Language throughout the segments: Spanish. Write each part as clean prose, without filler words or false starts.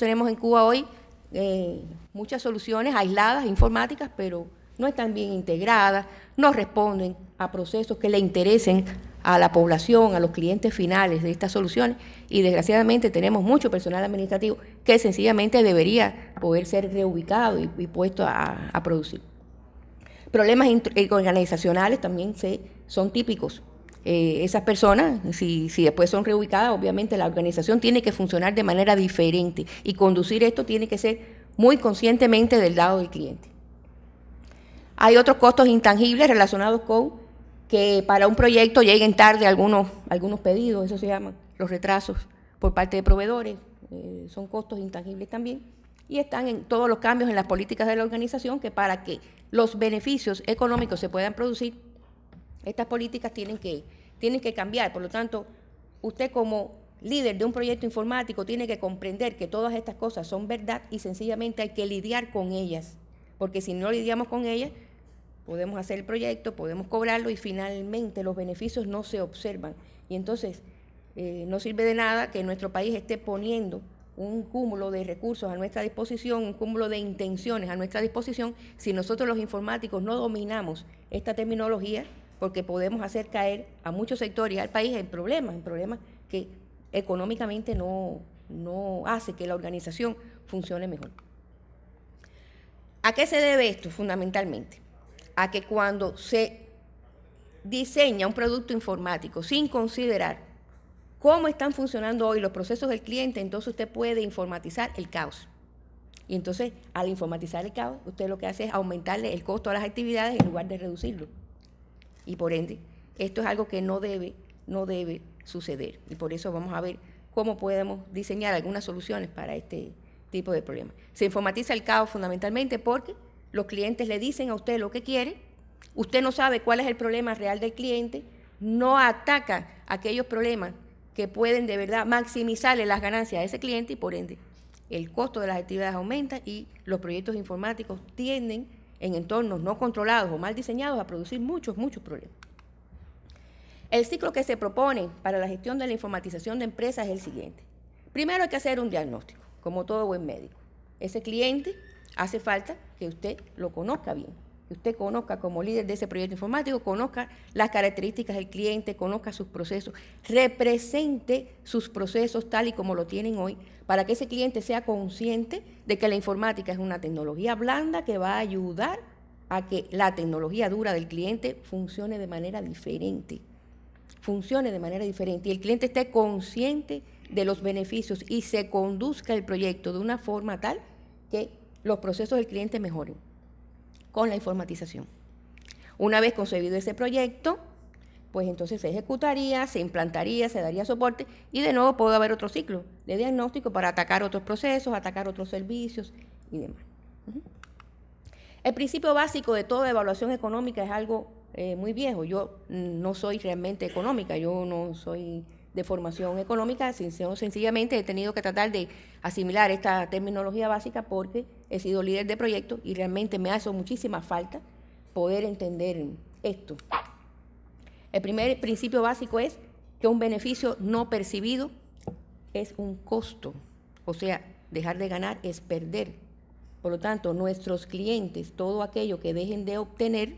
tenemos en Cuba hoy muchas soluciones aisladas, informáticas, pero no están bien integradas, no responden a procesos que le interesen a la población, a los clientes finales de estas soluciones, y desgraciadamente tenemos mucho personal administrativo que sencillamente debería poder ser reubicado y puesto a producir. Problemas organizacionales también son típicos. Esas personas, si después son reubicadas, obviamente la organización tiene que funcionar de manera diferente y conducir esto tiene que ser muy conscientemente del lado del cliente. Hay otros costos intangibles relacionados con que para un proyecto lleguen tarde algunos pedidos, eso se llama los retrasos por parte de proveedores, son costos intangibles también, y están en todos los cambios en las políticas de la organización, que para que los beneficios económicos se puedan producir, estas políticas tienen que cambiar. Por lo tanto, usted como líder de un proyecto informático tiene que comprender que todas estas cosas son verdad y sencillamente hay que lidiar con ellas, porque si no lidiamos con ellas, podemos hacer el proyecto, podemos cobrarlo y finalmente los beneficios no se observan. Y entonces no sirve de nada que nuestro país esté poniendo un cúmulo de recursos a nuestra disposición, un cúmulo de intenciones a nuestra disposición, si nosotros los informáticos no dominamos esta terminología, porque podemos hacer caer a muchos sectores y al país en problemas que económicamente no hace que la organización funcione mejor. ¿A qué se debe esto fundamentalmente? A que cuando se diseña un producto informático sin considerar cómo están funcionando hoy los procesos del cliente, entonces usted puede informatizar el caos. Y entonces, al informatizar el caos, usted lo que hace es aumentarle el costo a las actividades en lugar de reducirlo. Y por ende, esto es algo que no debe suceder. Y por eso vamos a ver cómo podemos diseñar algunas soluciones para este tipo de problemas. Se informatiza el caos fundamentalmente porque los clientes le dicen a usted lo que quiere, usted no sabe cuál es el problema real del cliente, no ataca aquellos problemas que pueden de verdad maximizarle las ganancias a ese cliente y por ende el costo de las actividades aumenta y los proyectos informáticos tienden en entornos no controlados o mal diseñados a producir muchos problemas. El ciclo que se propone para la gestión de la informatización de empresas es el siguiente. Primero hay que hacer un diagnóstico, como todo buen médico. Ese cliente hace falta que usted lo conozca bien, que usted conozca como líder de ese proyecto informático, conozca las características del cliente, conozca sus procesos, represente sus procesos tal y como lo tienen hoy, para que ese cliente sea consciente de que la informática es una tecnología blanda que va a ayudar a que la tecnología dura del cliente funcione de manera diferente. Y el cliente esté consciente de los beneficios y se conduzca el proyecto de una forma tal que los procesos del cliente mejoren con la informatización. Una vez concebido ese proyecto, pues entonces se ejecutaría, se implantaría, se daría soporte y de nuevo puede haber otro ciclo de diagnóstico para atacar otros procesos, atacar otros servicios y demás. El principio básico de toda evaluación económica es algo muy viejo. Yo no soy realmente económica, yo no soy de formación económica, sencillamente he tenido que tratar de asimilar esta terminología básica porque he sido líder de proyectos y realmente me hace muchísima falta poder entender esto. El primer principio básico es que un beneficio no percibido es un costo, o sea, dejar de ganar es perder. Por lo tanto, nuestros clientes, todo aquello que dejen de obtener,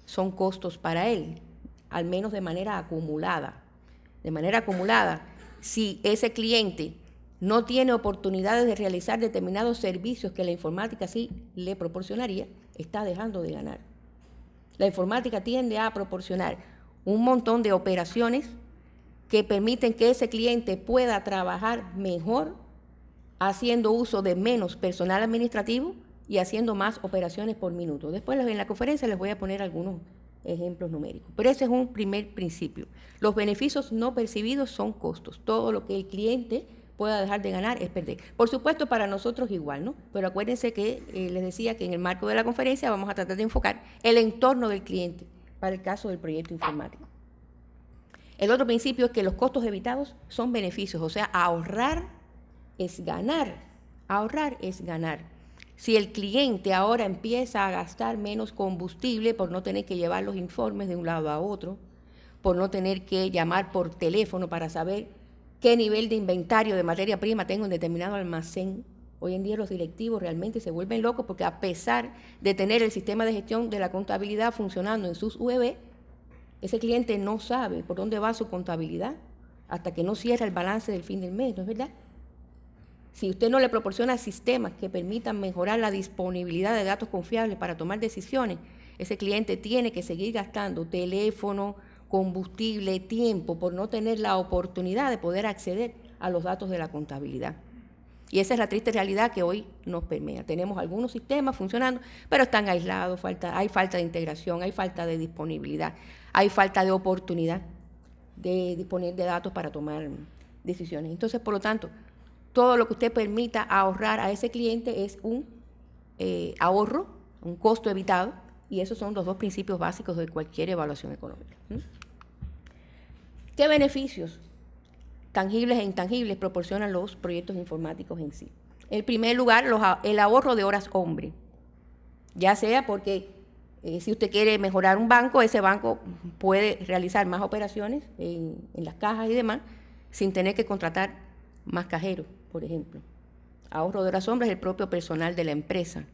son costos para él, al menos de manera acumulada. De manera acumulada, si ese cliente no tiene oportunidades de realizar determinados servicios que la informática sí le proporcionaría, está dejando de ganar. La informática tiende a proporcionar un montón de operaciones que permiten que ese cliente pueda trabajar mejor haciendo uso de menos personal administrativo y haciendo más operaciones por minuto. Después en la conferencia les voy a poner algunos ejemplos numéricos. Pero ese es un primer principio. Los beneficios no percibidos son costos. Todo lo que el cliente pueda dejar de ganar es perder. Por supuesto, para nosotros igual, ¿no? Pero acuérdense que les decía que en el marco de la conferencia vamos a tratar de enfocar el entorno del cliente para el caso del proyecto informático. El otro principio es que los costos evitados son beneficios, o sea, ahorrar es ganar. Ahorrar es ganar. Si el cliente ahora empieza a gastar menos combustible por no tener que llevar los informes de un lado a otro, por no tener que llamar por teléfono para saber qué nivel de inventario de materia prima tengo en determinado almacén, Hoy en día los directivos realmente se vuelven locos porque a pesar de tener el sistema de gestión de la contabilidad funcionando en sus UEB, ese cliente no sabe por dónde va su contabilidad hasta que no cierra el balance del fin del mes, ¿no es verdad? Si usted no le proporciona sistemas que permitan mejorar la disponibilidad de datos confiables para tomar decisiones, ese cliente tiene que seguir gastando teléfono, combustible, tiempo, por no tener la oportunidad de poder acceder a los datos de la contabilidad. Y esa es la triste realidad que hoy nos permea. Tenemos algunos sistemas funcionando, pero están aislados, hay falta de integración, hay falta de disponibilidad, hay falta de oportunidad de disponer de datos para tomar decisiones. Entonces, por lo tanto, todo lo que usted permita ahorrar a ese cliente es un ahorro, un costo evitado, y esos son los dos principios básicos de cualquier evaluación económica. ¿Qué beneficios tangibles e intangibles proporcionan los proyectos informáticos en sí? En primer lugar, el ahorro de horas hombre, ya sea porque si usted quiere mejorar un banco, ese banco puede realizar más operaciones en las cajas y demás sin tener que contratar más cajeros, por ejemplo. Ahorro de horas hombre es el propio personal de la empresa.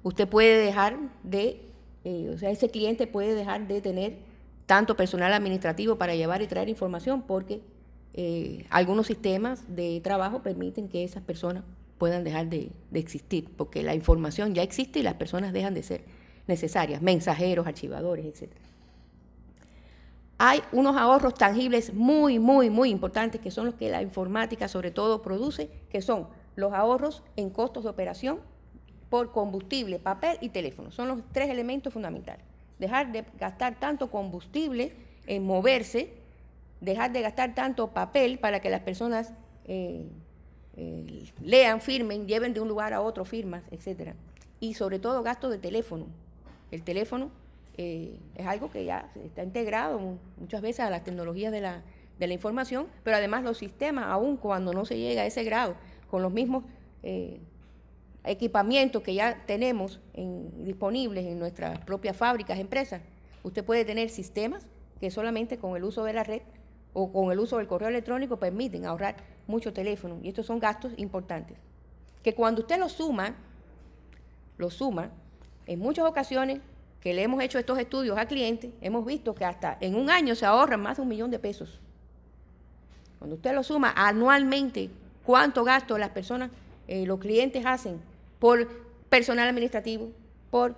Usted puede dejar de, ese cliente puede dejar de tener tanto personal administrativo para llevar y traer información porque algunos sistemas de trabajo permiten que esas personas puedan dejar de existir, porque la información ya existe y las personas dejan de ser necesarias, mensajeros, archivadores, etc. Hay unos ahorros tangibles muy, muy, muy importantes que son los que la informática sobre todo produce, que son los ahorros en costos de operación por combustible, papel y teléfono. Son los tres elementos fundamentales. Dejar de gastar tanto combustible en moverse, dejar de gastar tanto papel para que las personas lean, firmen, lleven de un lugar a otro firmas, etc. Y sobre todo gastos de teléfono. El teléfono es algo que ya está integrado muchas veces a las tecnologías de la información, pero además los sistemas, aun cuando no se llega a ese grado, con los mismos equipamientos que ya tenemos disponibles en nuestras propias fábricas, empresas, usted puede tener sistemas que solamente con el uso de la red o con el uso del correo electrónico permiten ahorrar mucho teléfono, y estos son gastos importantes, que cuando usted lo suma, en muchas ocasiones que le hemos hecho estos estudios a clientes, hemos visto que hasta en un año se ahorran más de $1.000.000. Cuando usted lo suma anualmente, cuánto gasto las personas, los clientes hacen por personal administrativo, por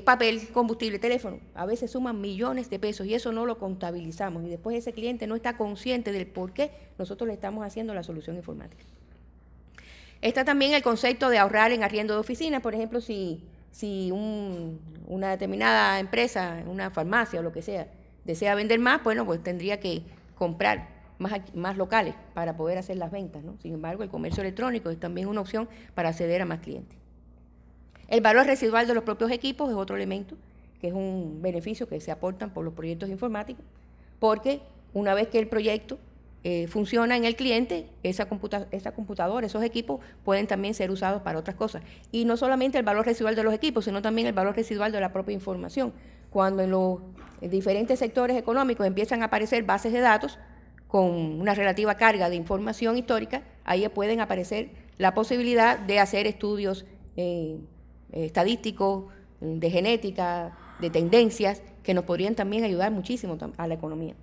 papel, combustible, teléfono, a veces suman millones de pesos y eso no lo contabilizamos y después ese cliente no está consciente del por qué nosotros le estamos haciendo la solución informática. Está también el concepto de ahorrar en arriendo de oficinas, por ejemplo, si una determinada empresa, una farmacia o lo que sea, desea vender más, bueno, pues tendría que comprar más locales para poder hacer las ventas, ¿no? Sin embargo, el comercio electrónico es también una opción para acceder a más clientes. El valor residual de los propios equipos es otro elemento, que es un beneficio que se aportan por los proyectos informáticos, porque una vez que el proyecto funciona en el cliente, esa computadora, esos equipos pueden también ser usados para otras cosas. Y no solamente el valor residual de los equipos, sino también el valor residual de la propia información. Cuando en los diferentes sectores económicos empiezan a aparecer bases de datos con una relativa carga de información histórica, ahí pueden aparecer la posibilidad de hacer estudios estadísticos, de genética, de tendencias, que nos podrían también ayudar muchísimo a la economía.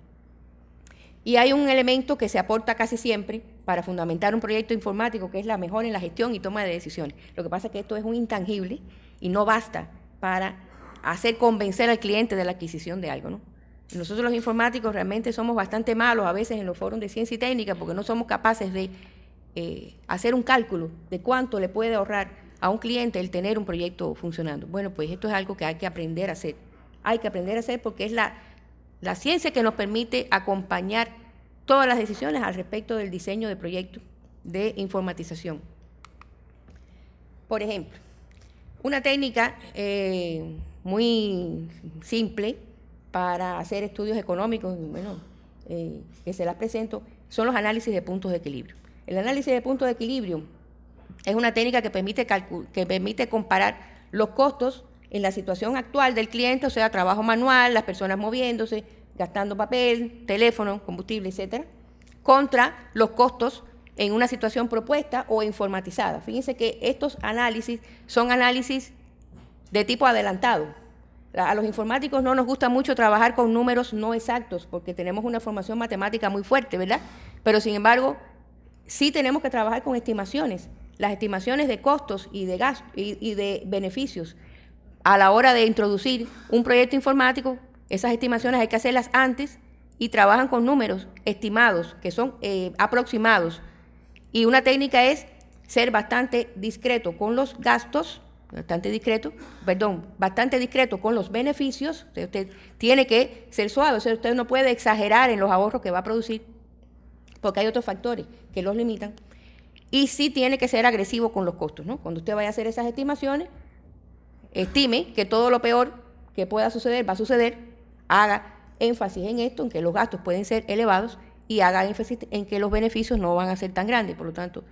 Y hay un elemento que se aporta casi siempre para fundamentar un proyecto informático, que es la mejora en la gestión y toma de decisiones. Lo que pasa es que esto es un intangible y no basta para hacer convencer al cliente de la adquisición de algo, ¿no? Nosotros los informáticos realmente somos bastante malos a veces en los foros de ciencia y técnica porque no somos capaces de hacer un cálculo de cuánto le puede ahorrar a un cliente el tener un proyecto funcionando. Bueno, pues esto es algo que hay que aprender a hacer. Hay que aprender a hacer porque es la ciencia que nos permite acompañar todas las decisiones al respecto del diseño de proyectos de informatización. Por ejemplo, una técnica muy simple para hacer estudios económicos, bueno, que se las presento, son los análisis de puntos de equilibrio. El análisis de puntos de equilibrio es una técnica que permite comparar los costos en la situación actual del cliente, o sea, trabajo manual, las personas moviéndose, gastando papel, teléfono, combustible, etcétera, contra los costos en una situación propuesta o informatizada. Fíjense que estos análisis son análisis de tipo adelantado. A los informáticos no nos gusta mucho trabajar con números no exactos porque tenemos una formación matemática muy fuerte, ¿verdad? Pero sin embargo, sí tenemos que trabajar con estimaciones, las estimaciones de costos y de gastos y de beneficios. A la hora de introducir un proyecto informático, esas estimaciones hay que hacerlas antes y trabajan con números estimados, que son aproximados. Y una técnica es ser bastante discreto con los gastos, bastante discreto con los beneficios. Usted tiene que ser suave, o sea, usted no puede exagerar en los ahorros que va a producir, porque hay otros factores que los limitan. Y sí tiene que ser agresivo con los costos, ¿no? Cuando usted vaya a hacer esas estimaciones, estime que todo lo peor que pueda suceder va a suceder, haga énfasis en esto, en que los gastos pueden ser elevados, y haga énfasis en que los beneficios no van a ser tan grandes. Por lo tanto,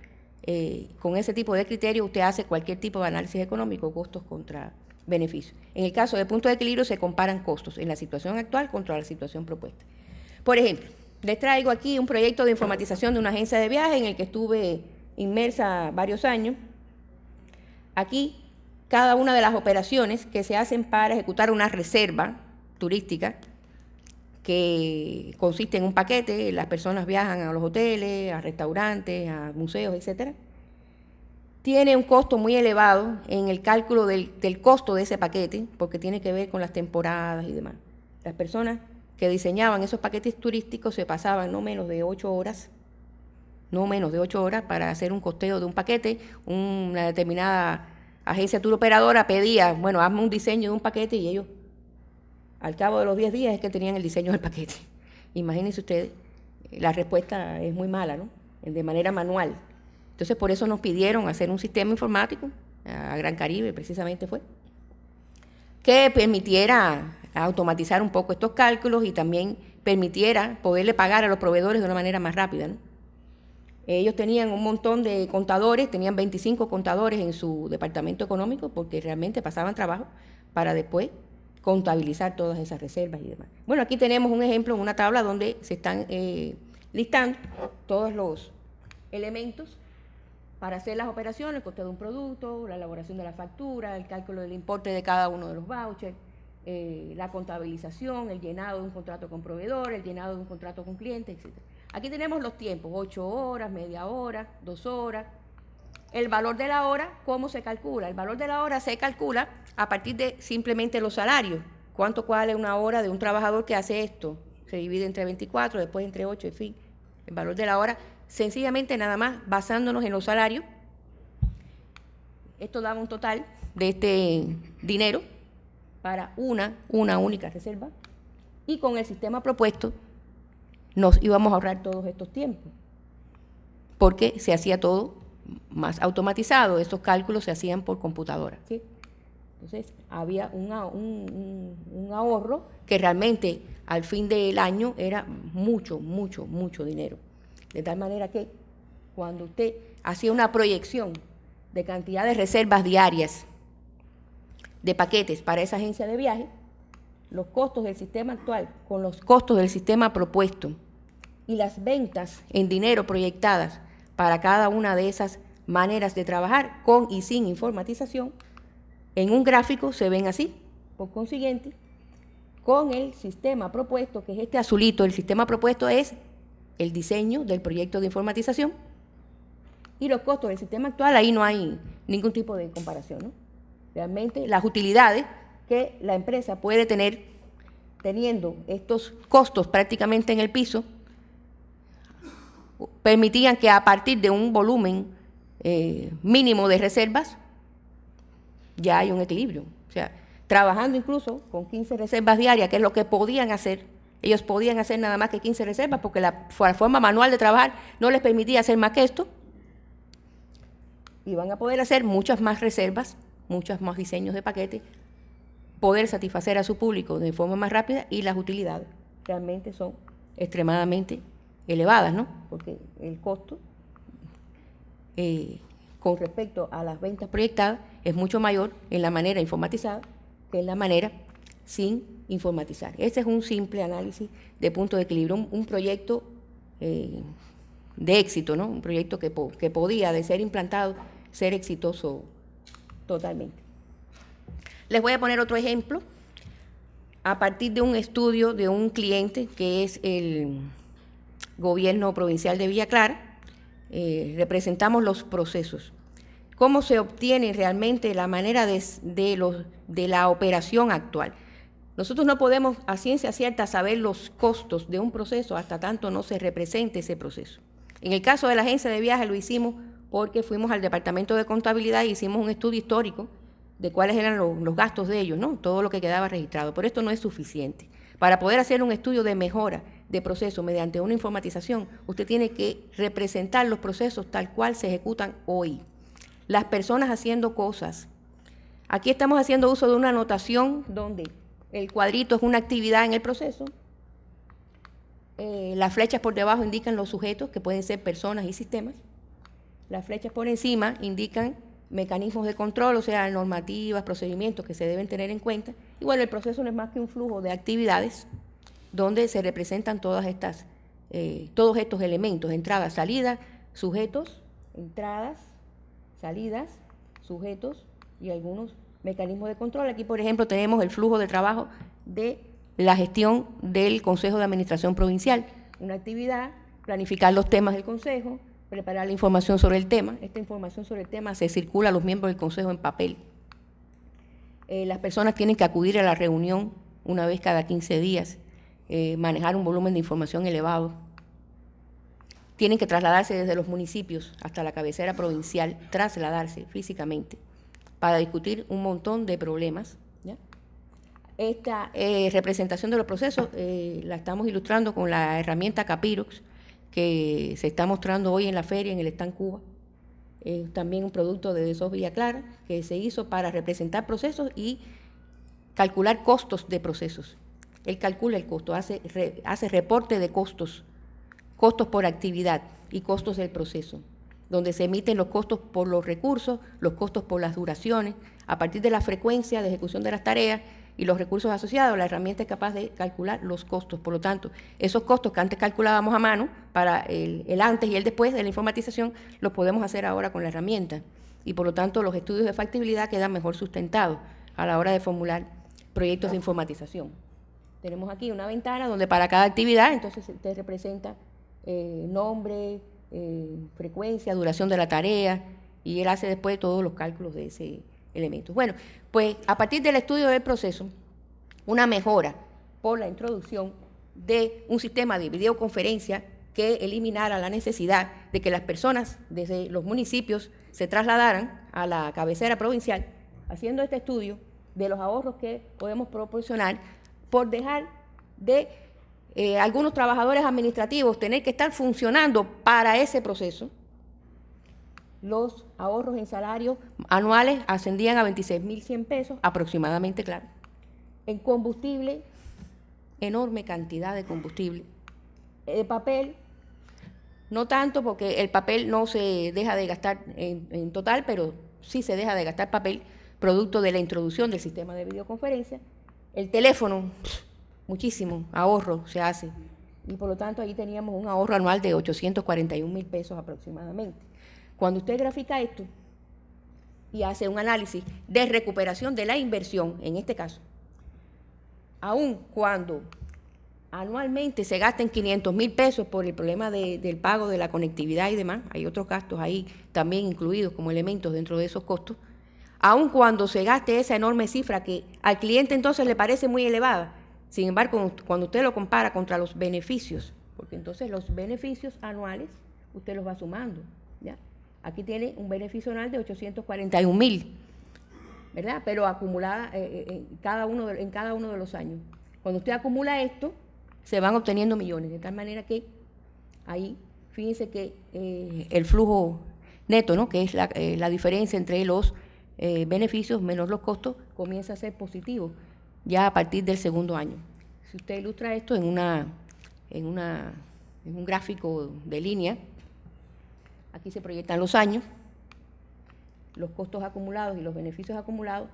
con ese tipo de criterio usted hace cualquier tipo de análisis económico, costos contra beneficios. En el caso de punto de equilibrio se comparan costos en la situación actual contra la situación propuesta. Por ejemplo, les traigo aquí un proyecto de informatización de una agencia de viaje en el que estuve inmersa varios años. Aquí, cada una de las operaciones que se hacen para ejecutar una reserva turística, que consiste en un paquete, las personas viajan a los hoteles, a restaurantes, a museos, etcétera, tiene un costo muy elevado en el cálculo del costo de ese paquete, porque tiene que ver con las temporadas y demás. Las personas que diseñaban esos paquetes turísticos se pasaban no menos de 8 horas para hacer un costeo de un paquete. Una determinada agencia turoperadora pedía, bueno, hazme un diseño de un paquete, y ellos, al cabo de los 10 días, es que tenían el diseño del paquete. Imagínense ustedes, la respuesta es muy mala, ¿no? De manera manual. Entonces, por eso nos pidieron hacer un sistema informático, a Gran Caribe precisamente fue, que permitiera automatizar un poco estos cálculos y también permitiera poderle pagar a los proveedores de una manera más rápida, ¿no? Ellos tenían un montón de contadores, tenían 25 contadores en su departamento económico, porque realmente pasaban trabajo para después contabilizar todas esas reservas y demás. Bueno, aquí tenemos un ejemplo, una tabla donde se están listando todos los elementos para hacer las operaciones, el coste de un producto, la elaboración de la factura, el cálculo del importe de cada uno de los vouchers, la contabilización, el llenado de un contrato con proveedor, el llenado de un contrato con cliente, etc. Aquí tenemos los tiempos, 8 horas, media hora, 2 horas. El valor de la hora, ¿cómo se calcula? El valor de la hora se calcula a partir de simplemente los salarios. ¿Cuánto vale una hora de un trabajador que hace esto? Se divide entre 24, después entre 8, en fin. El valor de la hora, sencillamente nada más basándonos en los salarios. Esto daba un total de este dinero para una única reserva. Y con el sistema propuesto nos íbamos a ahorrar todos estos tiempos, porque se hacía todo más automatizado, estos cálculos se hacían por computadora, ¿sí? Entonces había un ahorro que realmente al fin del año era mucho dinero. De tal manera que cuando usted hacía una proyección de cantidad de reservas diarias de paquetes para esa agencia de viaje, los costos del sistema actual con los costos del sistema propuesto y las ventas en dinero proyectadas para cada una de esas maneras de trabajar con y sin informatización, en un gráfico se ven así. Por consiguiente, con el sistema propuesto, que es este azulito, el sistema propuesto es el diseño del proyecto de informatización, y los costos del sistema actual, ahí no hay ningún tipo de comparación, ¿no? Realmente las utilidades que la empresa puede tener teniendo estos costos prácticamente en el piso, permitían que a partir de un volumen mínimo de reservas ya hay un equilibrio. O sea, trabajando incluso con 15 reservas diarias, que es lo que podían hacer, ellos podían hacer nada más que 15 reservas porque la forma manual de trabajar no les permitía hacer más que esto, y van a poder hacer muchas más reservas, muchos más diseños de paquetes, poder satisfacer a su público de forma más rápida, y las utilidades realmente son extremadamente elevadas, ¿no? Porque el costo con respecto a las ventas proyectadas es mucho mayor en la manera informatizada que en la manera sin informatizar. Este es un simple análisis de punto de equilibrio, un proyecto de éxito, ¿no? Un proyecto que podía, de ser implantado, ser exitoso totalmente. Les voy a poner otro ejemplo, a partir de un estudio de un cliente que es el Gobierno Provincial de Villa Clara. Representamos los procesos. ¿Cómo se obtiene realmente la manera de la operación actual? Nosotros no podemos a ciencia cierta saber los costos de un proceso hasta tanto no se represente ese proceso. En el caso de la agencia de viajes lo hicimos porque fuimos al departamento de contabilidad y hicimos un estudio histórico de cuáles eran los gastos de ellos, ¿no? Todo lo que quedaba registrado. Pero esto no es suficiente. Para poder hacer un estudio de mejora de proceso mediante una informatización, usted tiene que representar los procesos tal cual se ejecutan hoy. Las personas haciendo cosas. Aquí estamos haciendo uso de una anotación donde el cuadrito es una actividad en el proceso. Las flechas por debajo indican los sujetos, que pueden ser personas y sistemas. Las flechas por encima indican mecanismos de control, o sea, normativas, procedimientos que se deben tener en cuenta. Y bueno, el proceso no es más que un flujo de actividades donde se representan todos estos elementos: entradas, salidas, sujetos, entradas, salidas, sujetos y algunos mecanismos de control. Aquí, por ejemplo, tenemos el flujo de trabajo de la gestión del Consejo de Administración Provincial. Una actividad, planificar los temas del Consejo, preparar la información sobre el tema. Esta información sobre el tema se circula a los miembros del Consejo en papel. Las personas tienen que acudir a la reunión una vez cada 15 días, manejar un volumen de información elevado. Tienen que trasladarse desde los municipios hasta la cabecera provincial, trasladarse físicamente para discutir un montón de problemas, ¿ya? Esta representación de los procesos la estamos ilustrando con la herramienta Capirox, que se está mostrando hoy en la feria en el Stand Cuba. También un producto de SOS Villa Clara, que se hizo para representar procesos y calcular costos de procesos. Él calcula el costo, hace reporte de costos por actividad y costos del proceso, donde se emiten los costos por los recursos, los costos por las duraciones. A partir de la frecuencia de ejecución de las tareas y los recursos asociados, la herramienta es capaz de calcular los costos. Por lo tanto, esos costos que antes calculábamos a mano para el antes y el después de la informatización, los podemos hacer ahora con la herramienta. Y por lo tanto, los estudios de factibilidad quedan mejor sustentados a la hora de formular proyectos de informatización. Tenemos aquí una ventana donde para cada actividad, entonces usted representa nombre, frecuencia, duración de la tarea, y él hace después todos los cálculos de ese elemento. Bueno, pues a partir del estudio del proceso, una mejora por la introducción de un sistema de videoconferencia que eliminara la necesidad de que las personas desde los municipios se trasladaran a la cabecera provincial, haciendo este estudio de los ahorros que podemos proporcionar por dejar de algunos trabajadores administrativos tener que estar funcionando para ese proceso. Los ahorros en salarios anuales ascendían a 26.100 pesos aproximadamente, claro. En combustible, enorme cantidad de combustible. Papel, no tanto, porque el papel no se deja de gastar en total, pero sí se deja de gastar papel, producto de la introducción del sistema de videoconferencia. El teléfono, muchísimo ahorro se hace, y por lo tanto ahí teníamos un ahorro anual de 841.000 pesos aproximadamente. Cuando usted grafica esto y hace un análisis de recuperación de la inversión, en este caso, aun cuando anualmente se gasten 500.000 pesos por el problema del pago de la conectividad y demás, hay otros gastos ahí también incluidos como elementos dentro de esos costos, aun cuando se gaste esa enorme cifra que al cliente entonces le parece muy elevada. Sin embargo, cuando usted lo compara contra los beneficios, porque entonces los beneficios anuales usted los va sumando, ¿ya? Aquí tiene un beneficio anual de 841.000, ¿verdad? Pero acumulada en cada uno de los años. Cuando usted acumula esto, se van obteniendo millones, de tal manera que ahí, fíjense que el flujo neto, ¿no?, que es la diferencia entre los beneficios menos los costos, comienza a ser positivo ya a partir del segundo año. Si usted ilustra esto en un gráfico de línea, aquí se proyectan los años, los costos acumulados y los beneficios acumulados.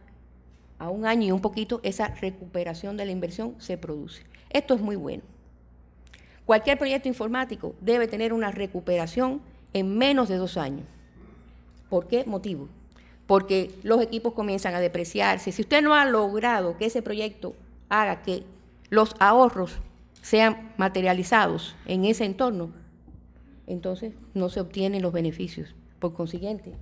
A un año y un poquito, esa recuperación de la inversión se produce. Esto es muy bueno. Cualquier proyecto informático debe tener una recuperación en menos de 2 años. ¿Por qué motivo? Porque los equipos comienzan a depreciarse. Si usted no ha logrado que ese proyecto haga que los ahorros sean materializados en ese entorno, entonces no se obtienen los beneficios. Por consiguiente,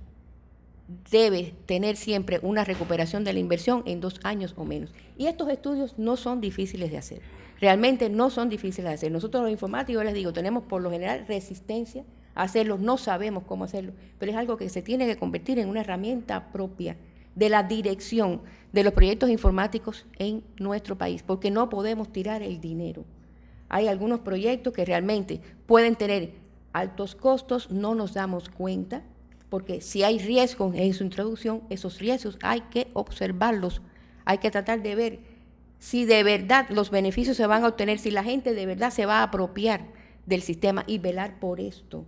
debe tener siempre una recuperación de la inversión en 2 años o menos. Y estos estudios no son difíciles de hacer. Realmente no son difíciles de hacer. Nosotros los informáticos, les digo, tenemos por lo general resistencia a hacerlo, no sabemos cómo hacerlo, pero es algo que se tiene que convertir en una herramienta propia de la dirección de los proyectos informáticos en nuestro país, porque no podemos tirar el dinero. Hay algunos proyectos que realmente pueden tener altos costos, no nos damos cuenta, porque si hay riesgos en su introducción, esos riesgos hay que observarlos, hay que tratar de ver si de verdad los beneficios se van a obtener, si la gente de verdad se va a apropiar del sistema y velar por esto,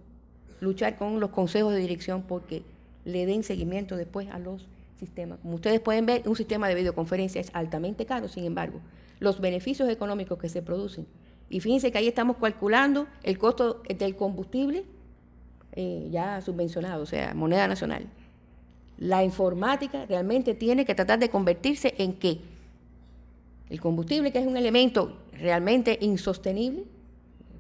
luchar con los consejos de dirección porque le den seguimiento después a los sistemas. Como ustedes pueden ver, un sistema de videoconferencia es altamente caro, sin embargo, los beneficios económicos que se producen, y fíjense que ahí estamos calculando el costo del combustible ya subvencionado, o sea, moneda nacional. La informática realmente tiene que tratar de convertirse en que el combustible, que es un elemento realmente insostenible,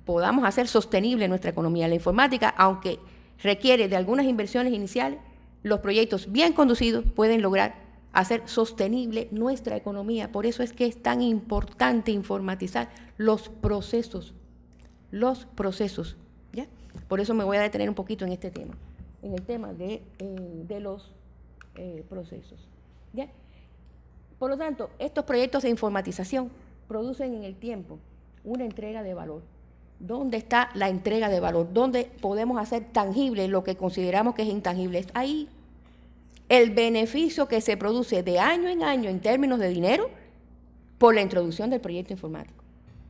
podamos hacer sostenible nuestra economía. La informática, aunque requiere de algunas inversiones iniciales, los proyectos bien conducidos pueden lograr hacer sostenible nuestra economía. Por eso es que es tan importante informatizar los procesos, ¿ya? Por eso me voy a detener un poquito en este tema, en el tema de los procesos, ¿ya? Por lo tanto, estos proyectos de informatización producen en el tiempo una entrega de valor. ¿Dónde está la entrega de valor? ¿Dónde podemos hacer tangible lo que consideramos que es intangible? Es ahí. El beneficio que se produce de año en año en términos de dinero por la introducción del proyecto informático.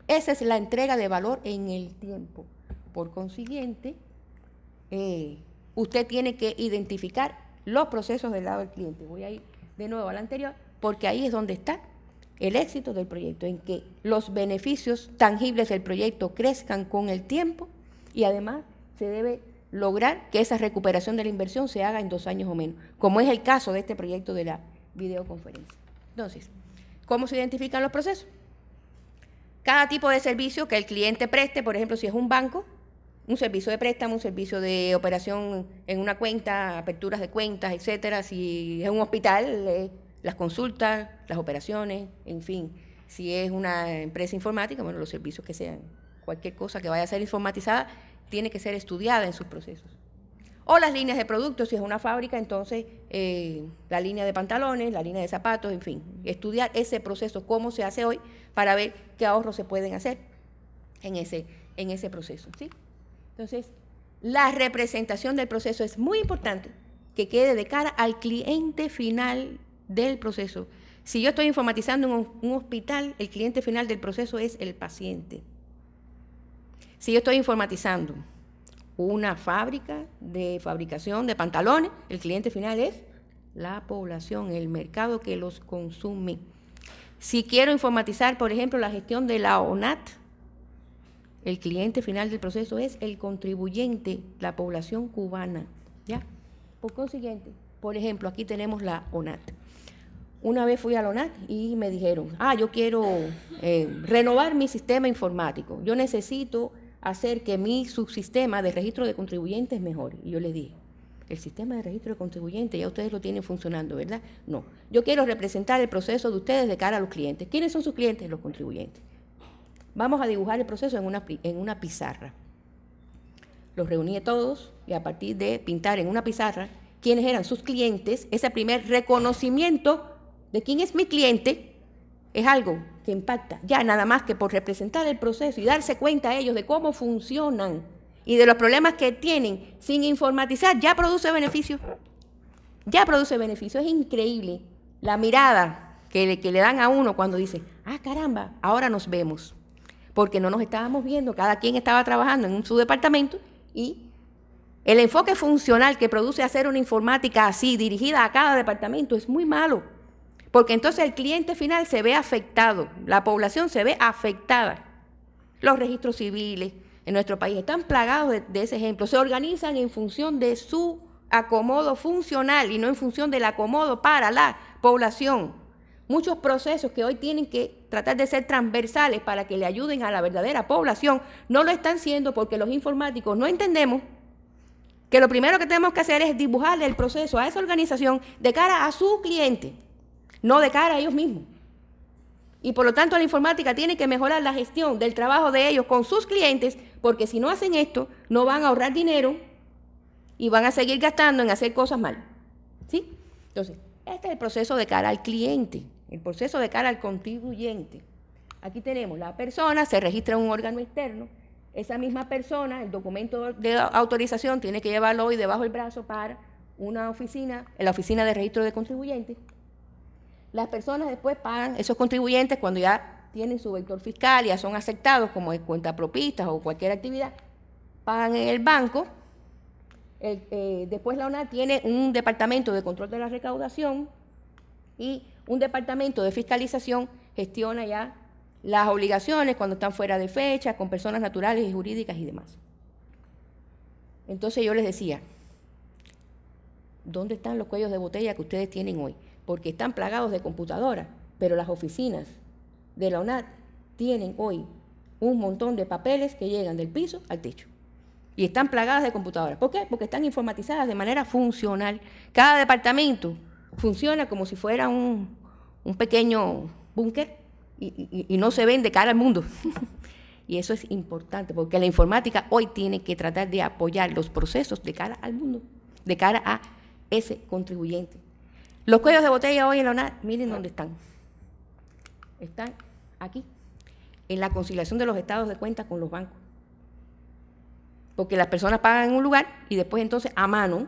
Esa es la entrega de valor en el tiempo. Por consiguiente, usted tiene que identificar los procesos del lado del cliente. Voy a ir de nuevo al anterior, porque ahí es donde está el éxito del proyecto, en que los beneficios tangibles del proyecto crezcan con el tiempo y además se debe lograr que esa recuperación de la inversión se haga en 2 años o menos, como es el caso de este proyecto de la videoconferencia. Entonces, ¿cómo se identifican los procesos? Cada tipo de servicio que el cliente preste, por ejemplo, si es un banco, un servicio de préstamo, un servicio de operación en una cuenta, aperturas de cuentas, etcétera. Si es un hospital, las consultas, las operaciones, en fin. Si es una empresa informática, bueno, los servicios que sean, cualquier cosa que vaya a ser informatizada, tiene que ser estudiada en sus procesos. O las líneas de productos, si es una fábrica, entonces la línea de pantalones, la línea de zapatos, en fin. Estudiar ese proceso, cómo se hace hoy, para ver qué ahorros se pueden hacer en ese proceso, ¿sí? Entonces, la representación del proceso es muy importante, que quede de cara al cliente final del proceso. Si yo estoy informatizando un hospital, el cliente final del proceso es el paciente. Si yo estoy informatizando una fábrica de fabricación de pantalones, el cliente final es la población, el mercado que los consume. Si quiero informatizar, por ejemplo, la gestión de la ONAT, el cliente final del proceso es el contribuyente, la población cubana, ¿ya? Por consiguiente, por ejemplo, aquí tenemos la ONAT. Una vez fui a la ONAT y me dijeron, yo quiero renovar mi sistema informático, yo necesito hacer que mi subsistema de registro de contribuyentes mejore. Y yo les dije, el sistema de registro de contribuyentes ya ustedes lo tienen funcionando, ¿verdad? No, yo quiero representar el proceso de ustedes de cara a los clientes. ¿Quiénes son sus clientes? Los contribuyentes. Vamos a dibujar el proceso en una pizarra. Los reuní a todos y a partir de pintar en una pizarra quiénes eran sus clientes, ese primer reconocimiento de quién es mi cliente es algo que impacta. Ya nada más que por representar el proceso y darse cuenta a ellos de cómo funcionan y de los problemas que tienen sin informatizar, ya produce beneficios. Ya produce beneficios. Es increíble la mirada que le dan a uno cuando dice, caramba, ahora nos vemos. Porque no nos estábamos viendo, cada quien estaba trabajando en su departamento y el enfoque funcional que produce hacer una informática así, dirigida a cada departamento, es muy malo. Porque entonces el cliente final se ve afectado, la población se ve afectada. Los registros civiles en nuestro país están plagados de ese ejemplo. Se organizan en función de su acomodo funcional y no en función del acomodo para la población. Muchos procesos que hoy tienen que tratar de ser transversales para que le ayuden a la verdadera población, no lo están siendo porque los informáticos no entendemos que lo primero que tenemos que hacer es dibujarle el proceso a esa organización de cara a su cliente, no de cara a ellos mismos. Y por lo tanto la informática tiene que mejorar la gestión del trabajo de ellos con sus clientes, porque si no hacen esto, no van a ahorrar dinero y van a seguir gastando en hacer cosas mal. ¿Sí? Entonces, este es el proceso de cara al cliente, el proceso de cara al contribuyente. Aquí tenemos la persona, se registra en un órgano externo, esa misma persona, el documento de autorización, tiene que llevarlo hoy debajo del brazo para una oficina, en la oficina de registro de contribuyentes. Las personas después pagan, esos contribuyentes, cuando ya tienen su vector fiscal, ya son aceptados como cuentapropistas o cualquier actividad, pagan en el banco. Después la ONAT tiene un departamento de control de la recaudación y un departamento de fiscalización gestiona ya las obligaciones cuando están fuera de fecha, con personas naturales y jurídicas y demás. Entonces yo les decía, ¿dónde están los cuellos de botella que ustedes tienen hoy? Porque están plagados de computadoras, pero las oficinas de la ONAT tienen hoy un montón de papeles que llegan del piso al techo. Y están plagadas de computadoras. ¿Por qué? Porque están informatizadas de manera funcional. Cada departamento funciona como si fuera un pequeño búnker y no se ven de cara al mundo. Y eso es importante, porque la informática hoy tiene que tratar de apoyar los procesos de cara al mundo, de cara a ese contribuyente. Los cuellos de botella hoy en la ONAT, miren dónde están. Están aquí, en la conciliación de los estados de cuenta con los bancos. Porque las personas pagan en un lugar y después entonces a mano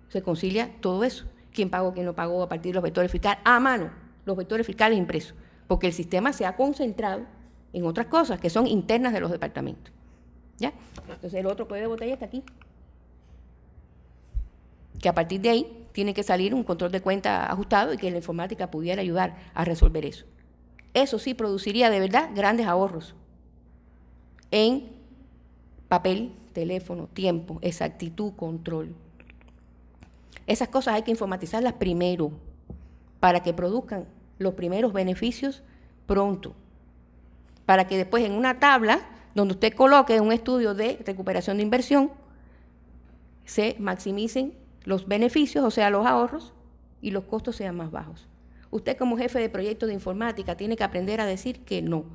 se concilia todo eso. ¿Quién pagó, quién no pagó a partir de los vectores fiscales? A mano, los vectores fiscales impresos. Porque el sistema se ha concentrado en otras cosas que son internas de los departamentos. ¿Ya? Entonces el otro cuello de botella está aquí. Que a partir de ahí tiene que salir un control de cuenta ajustado y que la informática pudiera ayudar a resolver eso. Eso sí produciría de verdad grandes ahorros en papel, teléfono, tiempo, exactitud, control. Esas cosas hay que informatizarlas primero para que produzcan los primeros beneficios pronto. Para que después en una tabla donde usted coloque un estudio de recuperación de inversión, se maximicen los beneficios, o sea, los ahorros, y los costos sean más bajos. Usted como jefe de proyecto de informática tiene que aprender a decir que no.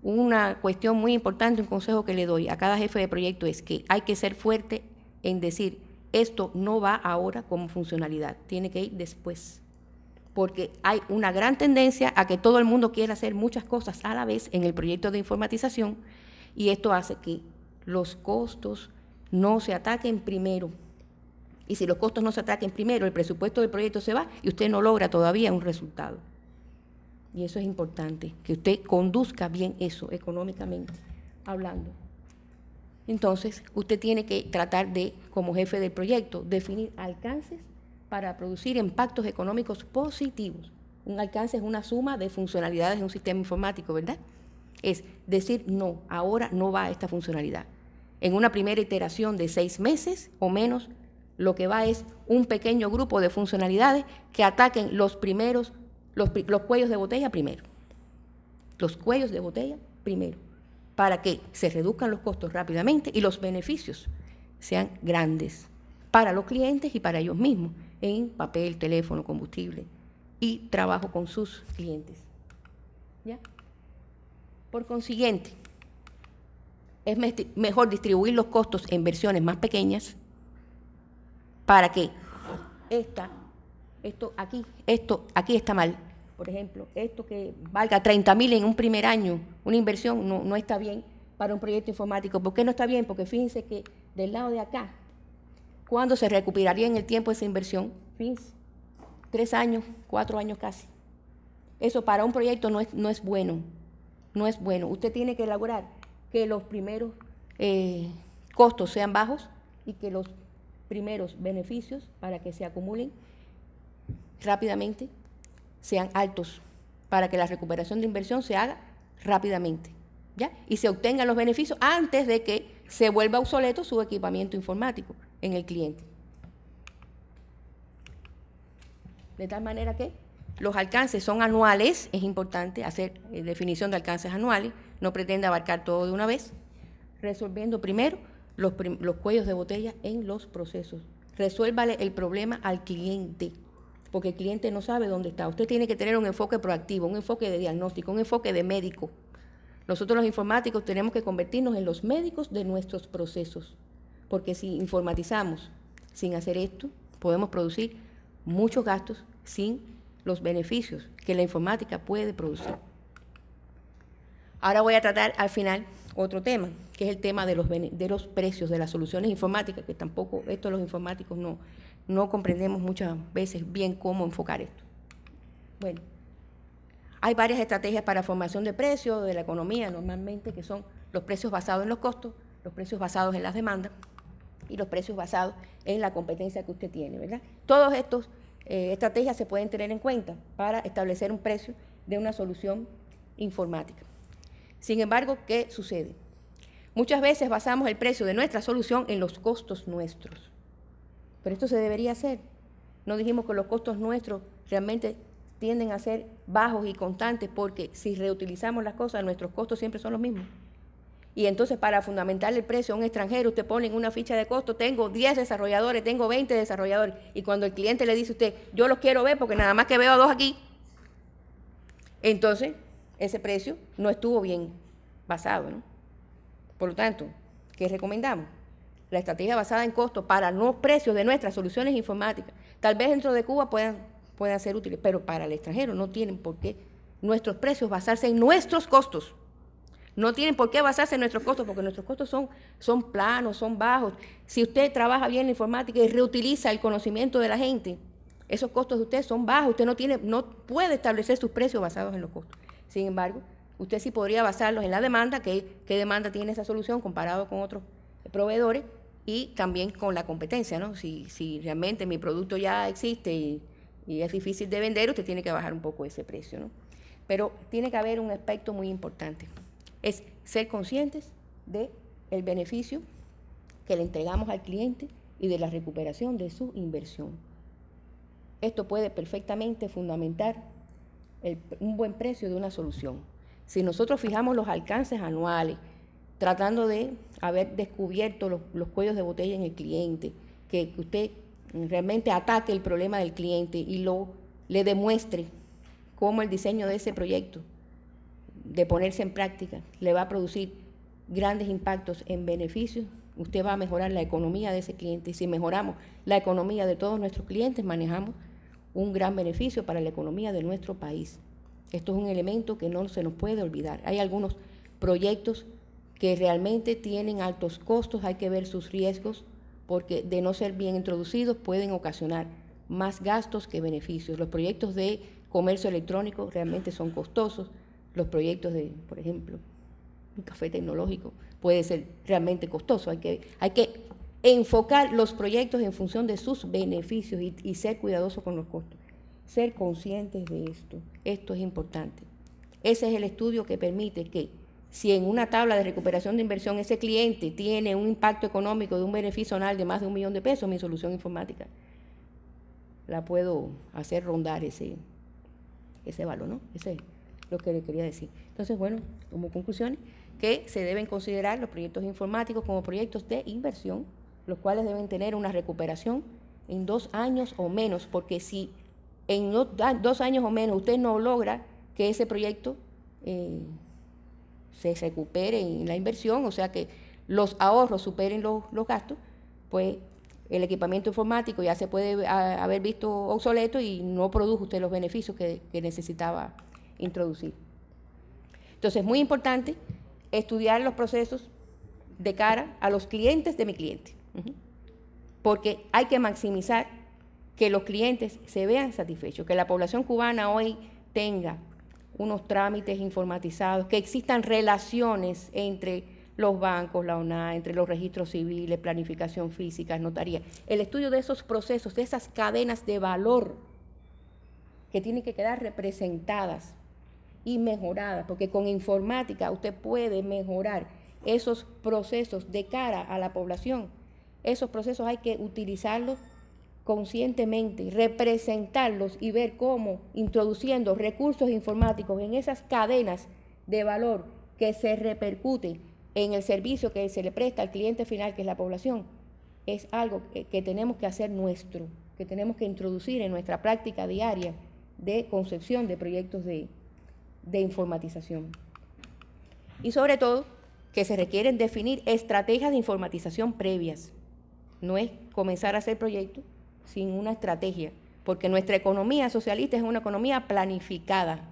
Una cuestión muy importante, un consejo que le doy a cada jefe de proyecto es que hay que ser fuerte en decir, esto no va ahora como funcionalidad, tiene que ir después. Porque hay una gran tendencia a que todo el mundo quiera hacer muchas cosas a la vez en el proyecto de informatización y esto hace que los costos no se ataquen primero. Y si los costos no se ataquen primero, el presupuesto del proyecto se va y usted no logra todavía un resultado. Y eso es importante, que usted conduzca bien eso económicamente hablando. Entonces, usted tiene que tratar de, como jefe del proyecto, definir alcances para producir impactos económicos positivos. Un alcance es una suma de funcionalidades de un sistema informático, ¿verdad? Es decir, no, ahora no va esta funcionalidad. En una primera iteración de 6 meses o menos, lo que va es un pequeño grupo de funcionalidades que ataquen los cuellos de botella primero. Los cuellos de botella primero, para que se reduzcan los costos rápidamente y los beneficios sean grandes para los clientes y para ellos mismos, en papel, teléfono, combustible y trabajo con sus clientes. ¿Ya? Por consiguiente, es mejor distribuir los costos en versiones más pequeñas para que esto aquí está mal. Por ejemplo, esto que valga 30.000 en un primer año, una inversión, no está bien para un proyecto informático. ¿Por qué no está bien? Porque fíjense que del lado de acá, ¿cuándo se recuperaría en el tiempo esa inversión? Fíjense, 3 años, 4 años casi. Eso para un proyecto no es bueno. No es bueno. Usted tiene que elaborar que los primeros costos sean bajos y que los primeros beneficios para que se acumulen rápidamente sean altos, para que la recuperación de inversión se haga rápidamente. ¿ya? Y se obtengan los beneficios antes de que se vuelva obsoleto su equipamiento informático en el cliente. De tal manera que los alcances son anuales, es importante hacer definición de alcances anuales, no pretende abarcar todo de una vez, resolviendo primero los cuellos de botella en los procesos. Resuélvale el problema al cliente, porque el cliente no sabe dónde está. Usted tiene que tener un enfoque proactivo, un enfoque de diagnóstico, un enfoque de médico. Nosotros los informáticos tenemos que convertirnos en los médicos de nuestros procesos, porque si informatizamos sin hacer esto, podemos producir muchos gastos sin los beneficios que la informática puede producir. Ahora voy a tratar al final otro tema, que es el tema de los precios de las soluciones informáticas, que tampoco, esto los informáticos no comprendemos muchas veces bien cómo enfocar esto. Bueno, hay varias estrategias para formación de precios de la economía, normalmente, que son los precios basados en los costos, los precios basados en las demandas y los precios basados en la competencia que usted tiene, ¿verdad? Todas estas estrategias se pueden tener en cuenta para establecer un precio de una solución informática. Sin embargo, ¿qué sucede? Muchas veces basamos el precio de nuestra solución en los costos nuestros, pero esto se debería hacer. No dijimos que los costos nuestros realmente tienden a ser bajos y constantes, porque si reutilizamos las cosas, nuestros costos siempre son los mismos. Y entonces, para fundamentar el precio a un extranjero, usted pone en una ficha de costo, tengo 10 desarrolladores, tengo 20 desarrolladores, y cuando el cliente le dice a usted, yo los quiero ver porque nada más que veo a 2 aquí, entonces ese precio no estuvo bien basado, ¿no? Por lo tanto, ¿qué recomendamos? La estrategia basada en costo para los precios de nuestras soluciones informáticas. Tal vez dentro de Cuba puedan ser útiles, pero para el extranjero no tienen por qué nuestros precios basarse en nuestros costos. No tienen por qué basarse en nuestros costos, porque nuestros costos son planos, son bajos. Si usted trabaja bien la informática y reutiliza el conocimiento de la gente, esos costos de usted son bajos. Usted no puede establecer sus precios basados en los costos. Sin embargo, usted sí podría basarlos en la demanda, qué demanda tiene esa solución comparado con otros proveedores, y también con la competencia, ¿no? Si realmente mi producto ya existe y es difícil de vender, usted tiene que bajar un poco ese precio, ¿no? Pero tiene que haber un aspecto muy importante, es ser conscientes del beneficio que le entregamos al cliente y de la recuperación de su inversión. Esto puede perfectamente fundamentar un buen precio de una solución. Si nosotros fijamos los alcances anuales, tratando de haber descubierto los cuellos de botella en el cliente, que usted realmente ataque el problema del cliente y le demuestre cómo el diseño de ese proyecto, de ponerse en práctica, le va a producir grandes impactos en beneficios, usted va a mejorar la economía de ese cliente. Y si mejoramos la economía de todos nuestros clientes, manejamos un gran beneficio para la economía de nuestro país. Esto es un elemento que no se nos puede olvidar. Hay algunos proyectos que realmente tienen altos costos, hay que ver sus riesgos, porque de no ser bien introducidos pueden ocasionar más gastos que beneficios. Los proyectos de comercio electrónico realmente son costosos. Los proyectos de, por ejemplo, un café tecnológico puede ser realmente costoso. Hay que enfocar los proyectos en función de sus beneficios y ser cuidadosos con los costos. Ser conscientes de esto. Esto es importante. Ese es el estudio que permite que, si en una tabla de recuperación de inversión ese cliente tiene un impacto económico de un beneficio anual de más de $1.000.000, mi solución informática la puedo hacer rondar ese valor, ¿no? Ese es lo que le quería decir. Entonces, bueno, como conclusiones, que se deben considerar los proyectos informáticos como proyectos de inversión, los cuales deben tener una recuperación en 2 años o menos, porque si en 2 años o menos usted no logra que ese proyecto se recupere en la inversión, o sea que los ahorros superen los gastos, pues el equipamiento informático ya se puede haber visto obsoleto y no produjo usted los beneficios que necesitaba introducir. Entonces, es muy importante estudiar los procesos de cara a los clientes de mi cliente, porque hay que maximizar que los clientes se vean satisfechos, que la población cubana hoy tenga unos trámites informatizados, que existan relaciones entre los bancos, la ONA, entre los registros civiles, planificación física, notaría. El estudio de esos procesos, de esas cadenas de valor que tienen que quedar representadas y mejoradas, porque con informática usted puede mejorar esos procesos de cara a la población. Esos procesos hay que utilizarlos conscientemente, representarlos y ver cómo introduciendo recursos informáticos en esas cadenas de valor que se repercuten en el servicio que se le presta al cliente final, que es la población, es algo que tenemos que hacer nuestro, que tenemos que introducir en nuestra práctica diaria de concepción de proyectos de informatización. Y sobre todo, que se requieren definir estrategias de informatización previas. No es comenzar a hacer proyectos sin una estrategia, porque nuestra economía socialista es una economía planificada.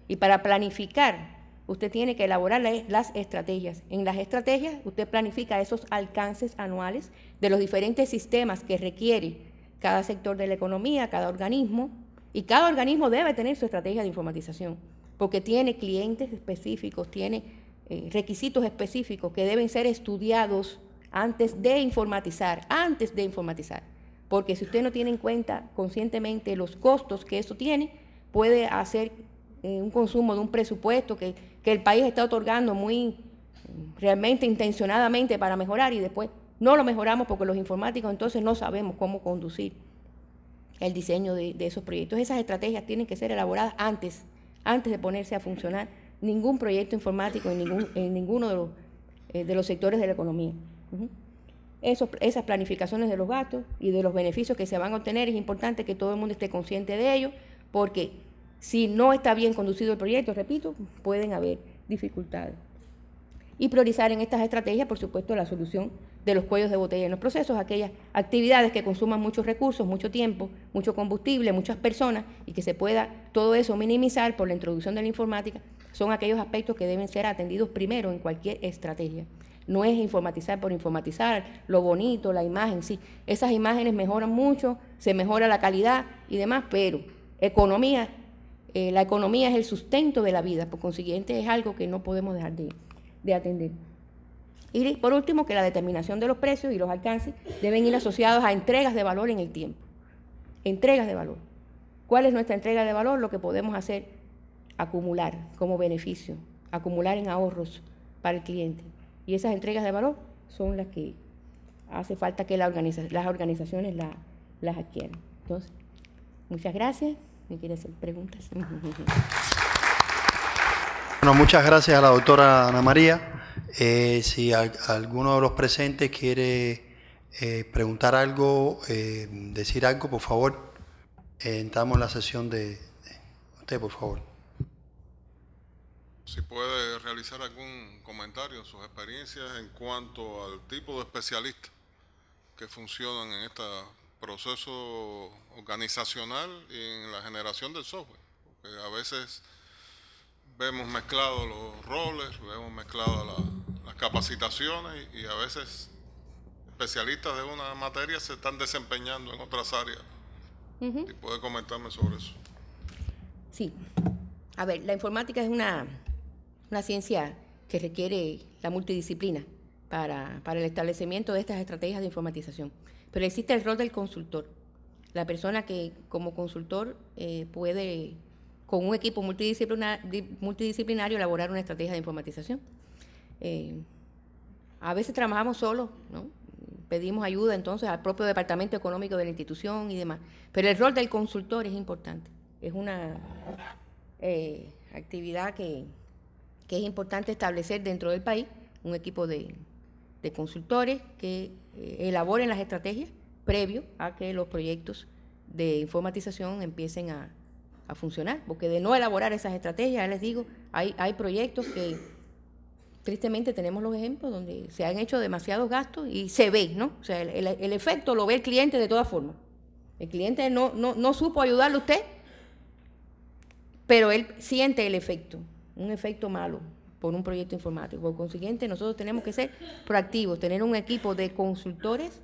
Y para planificar, usted tiene que elaborar las estrategias. En las estrategias, usted planifica esos alcances anuales de los diferentes sistemas que requiere cada sector de la economía, cada organismo, y cada organismo debe tener su estrategia de informatización, porque tiene clientes específicos, tiene requisitos específicos que deben ser estudiados antes de informatizar, porque si usted no tiene en cuenta conscientemente los costos que eso tiene, puede hacer un consumo de un presupuesto que el país está otorgando muy realmente intencionadamente para mejorar y después no lo mejoramos porque los informáticos entonces no sabemos cómo conducir el diseño de esos proyectos. Esas estrategias tienen que ser elaboradas antes de ponerse a funcionar ningún proyecto informático en ninguno de los sectores de la economía. Esas planificaciones de los gastos y de los beneficios que se van a obtener, es importante que todo el mundo esté consciente de ello, porque si no está bien conducido el proyecto, repito, pueden haber dificultades. Y priorizar en estas estrategias, por supuesto, la solución de los cuellos de botella en los procesos, aquellas actividades que consuman muchos recursos, mucho tiempo, mucho combustible, muchas personas, y que se pueda todo eso minimizar por la introducción de la informática, son aquellos aspectos que deben ser atendidos primero en cualquier estrategia. No es informatizar por informatizar, lo bonito, la imagen, sí. Esas imágenes mejoran mucho, se mejora la calidad y demás, pero economía, la economía es el sustento de la vida, por consiguiente es algo que no podemos dejar de atender. Y por último, que la determinación de los precios y los alcances deben ir asociados a entregas de valor en el tiempo. Entregas de valor. ¿Cuál es nuestra entrega de valor? Lo que podemos hacer, acumular como beneficio, acumular en ahorros para el cliente. Y esas entregas de valor son las que hace falta que las organizaciones las adquieran. Entonces, muchas gracias. ¿Me quiere hacer preguntas? Bueno, muchas gracias a la doctora Ana María. Si alguno de los presentes quiere preguntar algo, decir algo, por favor, entramos en la sesión de usted, por favor. Si puede realizar algún comentario, sus experiencias en cuanto al tipo de especialistas que funcionan en este proceso organizacional y en la generación del software. Porque a veces vemos mezclados los roles, vemos mezcladas las capacitaciones y a veces especialistas de una materia se están desempeñando en otras áreas. Si puede comentarme sobre eso. Sí. A ver, la informática es una ciencia que requiere la multidisciplina para el establecimiento de estas estrategias de informatización. Pero existe el rol del consultor, la persona que como consultor puede, con un equipo multidisciplinario, elaborar una estrategia de informatización. A veces trabajamos solos, ¿no? Pedimos ayuda entonces al propio departamento económico de la institución y demás. Pero el rol del consultor es importante. Es una actividad que es importante establecer dentro del país, un equipo de consultores que elaboren las estrategias previo a que los proyectos de informatización empiecen a funcionar, porque de no elaborar esas estrategias, ya les digo, hay proyectos que tristemente tenemos los ejemplos donde se han hecho demasiados gastos y se ve, ¿no? O sea, el efecto lo ve el cliente de todas formas. El cliente no supo ayudarle a usted, pero él siente el efecto, un efecto malo por un proyecto informático. Por consiguiente, nosotros tenemos que ser proactivos, tener un equipo de consultores,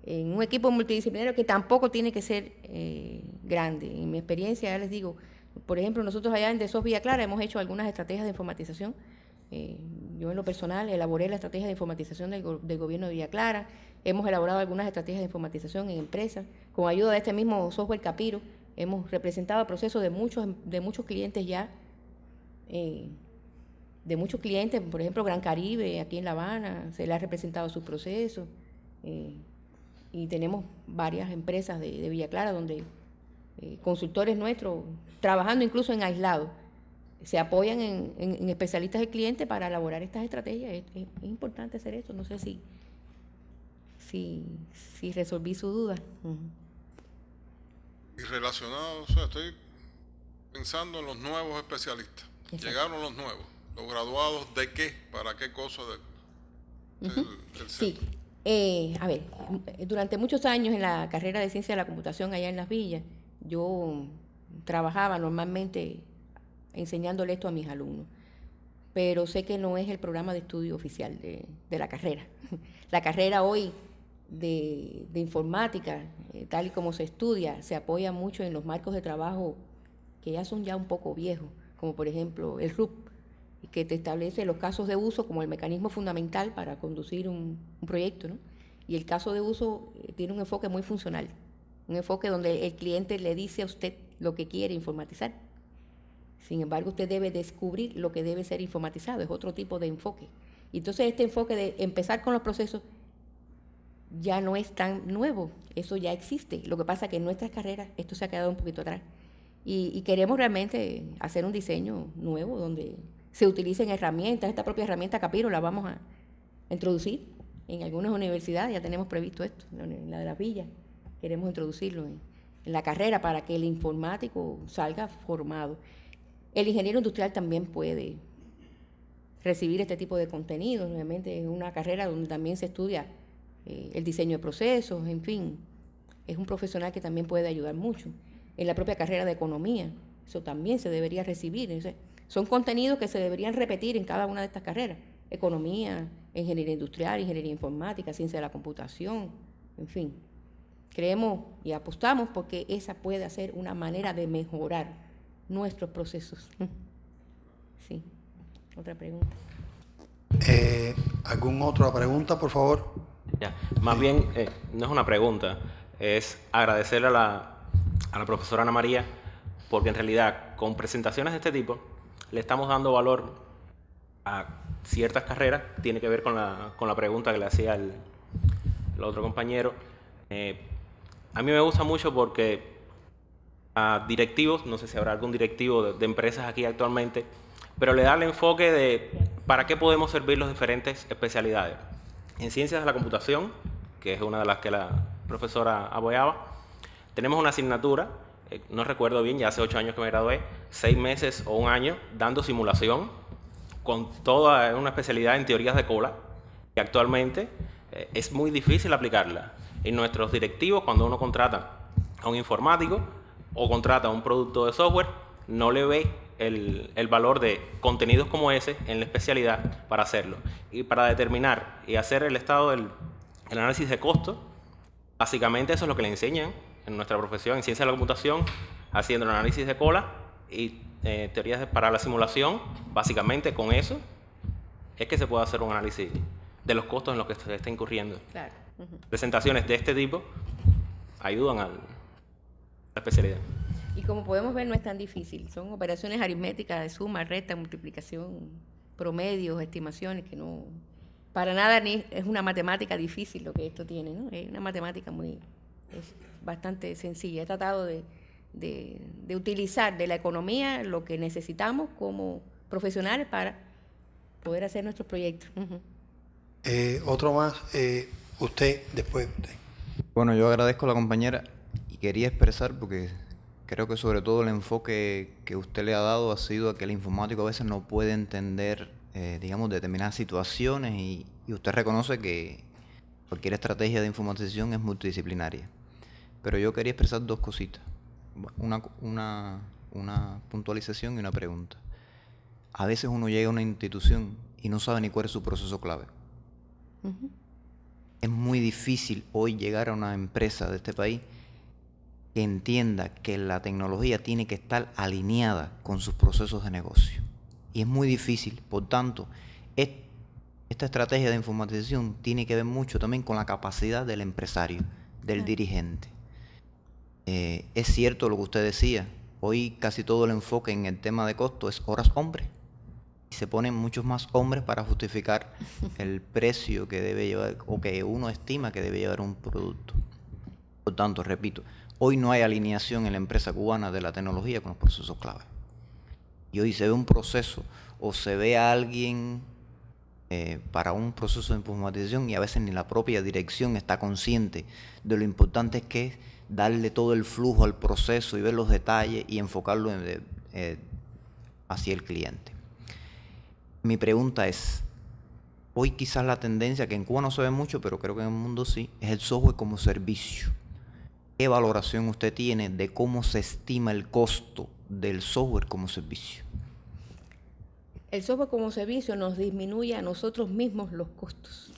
un equipo multidisciplinario que tampoco tiene que ser grande. En mi experiencia, ya les digo, por ejemplo, nosotros allá en DeSoft Villa Clara hemos hecho algunas estrategias de informatización. Yo en lo personal elaboré la estrategia de informatización del gobierno de Villa Clara, hemos elaborado algunas estrategias de informatización en empresas, con ayuda de este mismo software Capiro, hemos representado procesos de muchos clientes ya de muchos clientes, por ejemplo, Gran Caribe, aquí en La Habana, se le ha representado sus procesos, y tenemos varias empresas de Villa Clara donde consultores nuestros, trabajando incluso en aislado, se apoyan en especialistas del cliente para elaborar estas estrategias. Es importante hacer eso. No sé si resolví su duda. Y relacionado, o sea, estoy pensando en los nuevos especialistas. Exacto. Llegaron los nuevos, los graduados ¿de qué? ¿Para qué cosa del Sí. centro? A ver, durante muchos años en la carrera de Ciencia de la Computación allá en Las Villas, yo trabajaba normalmente enseñándole esto a mis alumnos, pero sé que no es el programa de estudio oficial de la carrera. La carrera hoy de informática, tal y como se estudia, se apoya mucho en los marcos de trabajo que ya son un poco viejos, como por ejemplo el RUP, que te establece los casos de uso como el mecanismo fundamental para conducir un proyecto, ¿no? Y el caso de uso tiene un enfoque muy funcional, un enfoque donde el cliente le dice a usted lo que quiere informatizar. Sin embargo, usted debe descubrir lo que debe ser informatizado, es otro tipo de enfoque. Y entonces este enfoque de empezar con los procesos ya no es tan nuevo, eso ya existe. Lo que pasa es que en nuestras carreras esto se ha quedado un poquito atrás. Y queremos realmente hacer un diseño nuevo donde se utilicen herramientas. Esta propia herramienta Capiro la vamos a introducir en algunas universidades, ya tenemos previsto esto, en la de Las Villas. Queremos introducirlo en la carrera para que el informático salga formado. El ingeniero industrial también puede recibir este tipo de contenido. Obviamente es una carrera donde también se estudia el diseño de procesos, en fin. Es un profesional que también puede ayudar mucho. En la propia carrera de economía, eso también se debería recibir. Son contenidos que se deberían repetir en cada una de estas carreras. Economía, ingeniería industrial, ingeniería informática, ciencia de la computación, en fin. Creemos y apostamos porque esa puede ser una manera de mejorar nuestros procesos. Sí. Otra pregunta. ¿Alguna otra pregunta, por favor? Ya. Más bien, no es una pregunta, es agradecerle a la profesora Ana María, porque en realidad con presentaciones de este tipo le estamos dando valor a ciertas carreras. Tiene que ver con la pregunta que le hacía el otro compañero. A mí me gusta mucho porque a directivos, no sé si habrá algún directivo de empresas aquí actualmente, pero le da el enfoque de para qué podemos servir las diferentes especialidades. En ciencias de la computación, que es una de las que la profesora apoyaba, tenemos una asignatura, no recuerdo bien, ya hace 8 años que me gradué, 6 meses o 1 año dando simulación con toda una especialidad en teorías de cola, que actualmente es muy difícil aplicarla. Y nuestros directivos, cuando uno contrata a un informático o contrata un producto de software, no le ve el valor de contenidos como ese en la especialidad para hacerlo. Y para determinar y hacer el estado del análisis de costo, básicamente eso es lo que le enseñan en nuestra profesión, en ciencia de la computación, haciendo el análisis de cola y teorías para la simulación. Básicamente con eso es que se puede hacer un análisis de los costos en los que se está incurriendo. Claro. Presentaciones de este tipo ayudan a la especialidad. Y como podemos ver, no es tan difícil. Son operaciones aritméticas de suma, resta, multiplicación, promedios, estimaciones, que no... Para nada es una matemática difícil lo que esto tiene, ¿no? Es una matemática es bastante sencilla. He tratado de utilizar de la economía lo que necesitamos como profesionales para poder hacer nuestros proyectos. Otro más, usted, después usted. Bueno, yo agradezco a la compañera y quería expresar, porque creo que sobre todo el enfoque que usted le ha dado ha sido a que el informático a veces no puede entender, digamos, determinadas situaciones y usted reconoce que cualquier estrategia de informatización es multidisciplinaria. Pero yo quería expresar 2 cositas, una puntualización y una pregunta. A veces uno llega a una institución y no sabe ni cuál es su proceso clave. Es muy difícil hoy llegar a una empresa de este país que entienda que la tecnología tiene que estar alineada con sus procesos de negocio. Y es muy difícil. Por tanto, esta estrategia de informatización tiene que ver mucho también con la capacidad del empresario, del dirigente. Es cierto lo que usted decía. Hoy casi todo el enfoque en el tema de costo es horas hombre. y se ponen muchos más hombres para justificar el precio que debe llevar o que uno estima que debe llevar un producto. Por tanto, repito, hoy no hay alineación en la empresa cubana de la tecnología con los procesos clave. Y hoy se ve un proceso o se ve a alguien para un proceso de informatización y a veces ni la propia dirección está consciente de lo importante que es darle todo el flujo al proceso y ver los detalles y enfocarlo hacia el cliente. Mi pregunta es, hoy quizás la tendencia, que en Cuba no se ve mucho, pero creo que en el mundo sí, es el software como servicio. ¿Qué valoración usted tiene de cómo se estima el costo del software como servicio? El software como servicio nos disminuye a nosotros mismos los costos.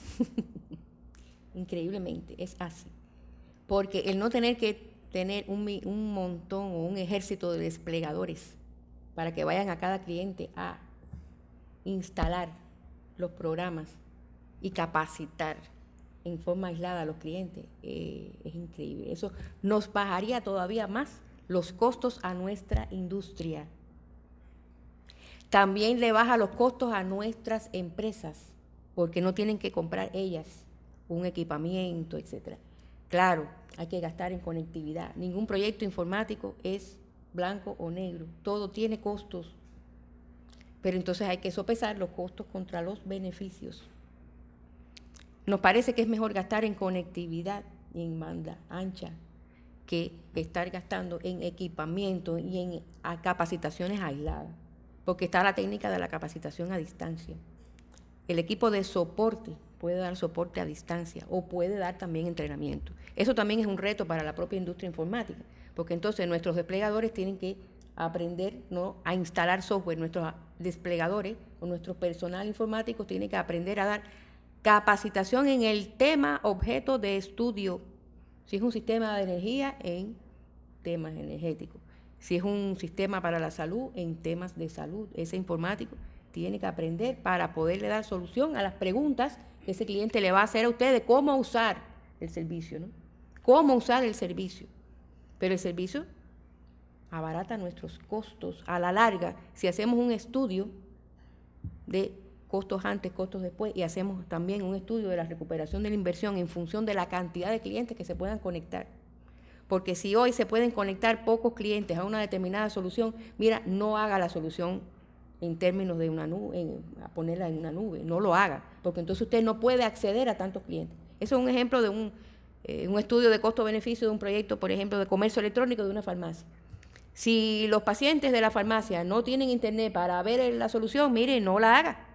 Increíblemente, es así. Porque el no tener que tener un montón o un ejército de desplegadores para que vayan a cada cliente a instalar los programas y capacitar en forma aislada a los clientes, es increíble. Eso nos bajaría todavía más los costos a nuestra industria. También le baja los costos a nuestras empresas, porque no tienen que comprar ellas un equipamiento, etcétera. Claro, hay que gastar en conectividad. Ningún proyecto informático es blanco o negro. Todo tiene costos. Pero entonces hay que sopesar los costos contra los beneficios. Nos parece que es mejor gastar en conectividad y en banda ancha que estar gastando en equipamiento y en capacitaciones aisladas, porque está la técnica de la capacitación a distancia. El equipo de soporte puede dar soporte a distancia o puede dar también entrenamiento. Eso también es un reto para la propia industria informática, porque entonces nuestros desplegadores tienen que aprender, ¿no?, a instalar software. Nuestros desplegadores o nuestro personal informático tiene que aprender a dar capacitación en el tema objeto de estudio. Si es un sistema de energía, en temas energéticos. Si es un sistema para la salud, en temas de salud. Ese informático tiene que aprender para poderle dar solución a las preguntas que ese cliente le va a hacer a usted de cómo usar el servicio, ¿no? Cómo usar el servicio. Pero el servicio abarata nuestros costos a la larga si hacemos un estudio de costos antes, costos después, y hacemos también un estudio de la recuperación de la inversión en función de la cantidad de clientes que se puedan conectar. Porque si hoy se pueden conectar pocos clientes a una determinada solución, mira, no haga la solución en términos de una nube, a ponerla en una nube, no lo haga, porque entonces usted no puede acceder a tantos clientes. Eso es un ejemplo de un estudio de costo-beneficio de un proyecto, por ejemplo, de comercio electrónico de una farmacia. Si los pacientes de la farmacia no tienen internet para ver la solución, mire, no la haga,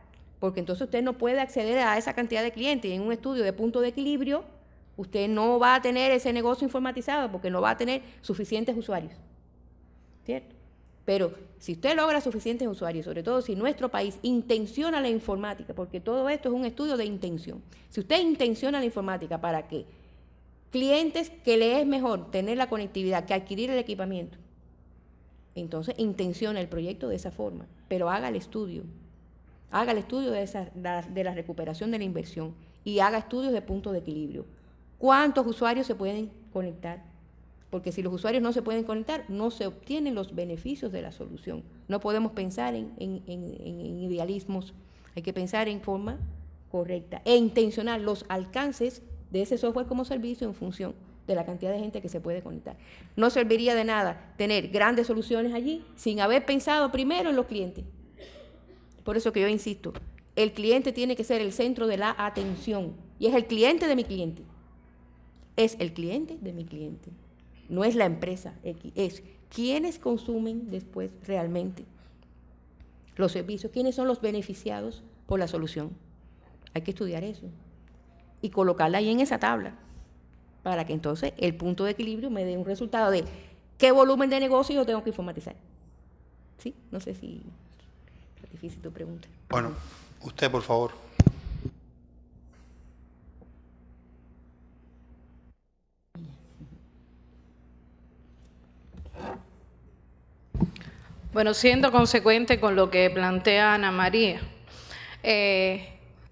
porque entonces usted no puede acceder a esa cantidad de clientes. Y en un estudio de punto de equilibrio, usted no va a tener ese negocio informatizado porque no va a tener suficientes usuarios, ¿cierto? Pero si usted logra suficientes usuarios, sobre todo si nuestro país intenciona la informática, porque todo esto es un estudio de intención. Si usted intenciona la informática para que clientes que le es mejor tener la conectividad que adquirir el equipamiento, entonces intenciona el proyecto de esa forma, pero haga el estudio de la recuperación de la inversión y haga estudios de punto de equilibrio. ¿Cuántos usuarios se pueden conectar? Porque si los usuarios no se pueden conectar, no se obtienen los beneficios de la solución. No podemos pensar en idealismos, hay que pensar en forma correcta e intencionar los alcances de ese software como servicio en función de la cantidad de gente que se puede conectar. No serviría de nada tener grandes soluciones allí sin haber pensado primero en los clientes. Por eso que yo insisto, el cliente tiene que ser el centro de la atención y es el cliente de mi cliente. Es el cliente de mi cliente. No es la empresa X, es quienes consumen después realmente los servicios, quiénes son los beneficiados por la solución. Hay que estudiar eso y colocarla ahí en esa tabla para que entonces el punto de equilibrio me dé un resultado de qué volumen de negocio yo tengo que informatizar. ¿Sí? No sé si es difícil tu pregunta. Bueno, usted por favor. Bueno, siendo consecuente con lo que plantea Ana María,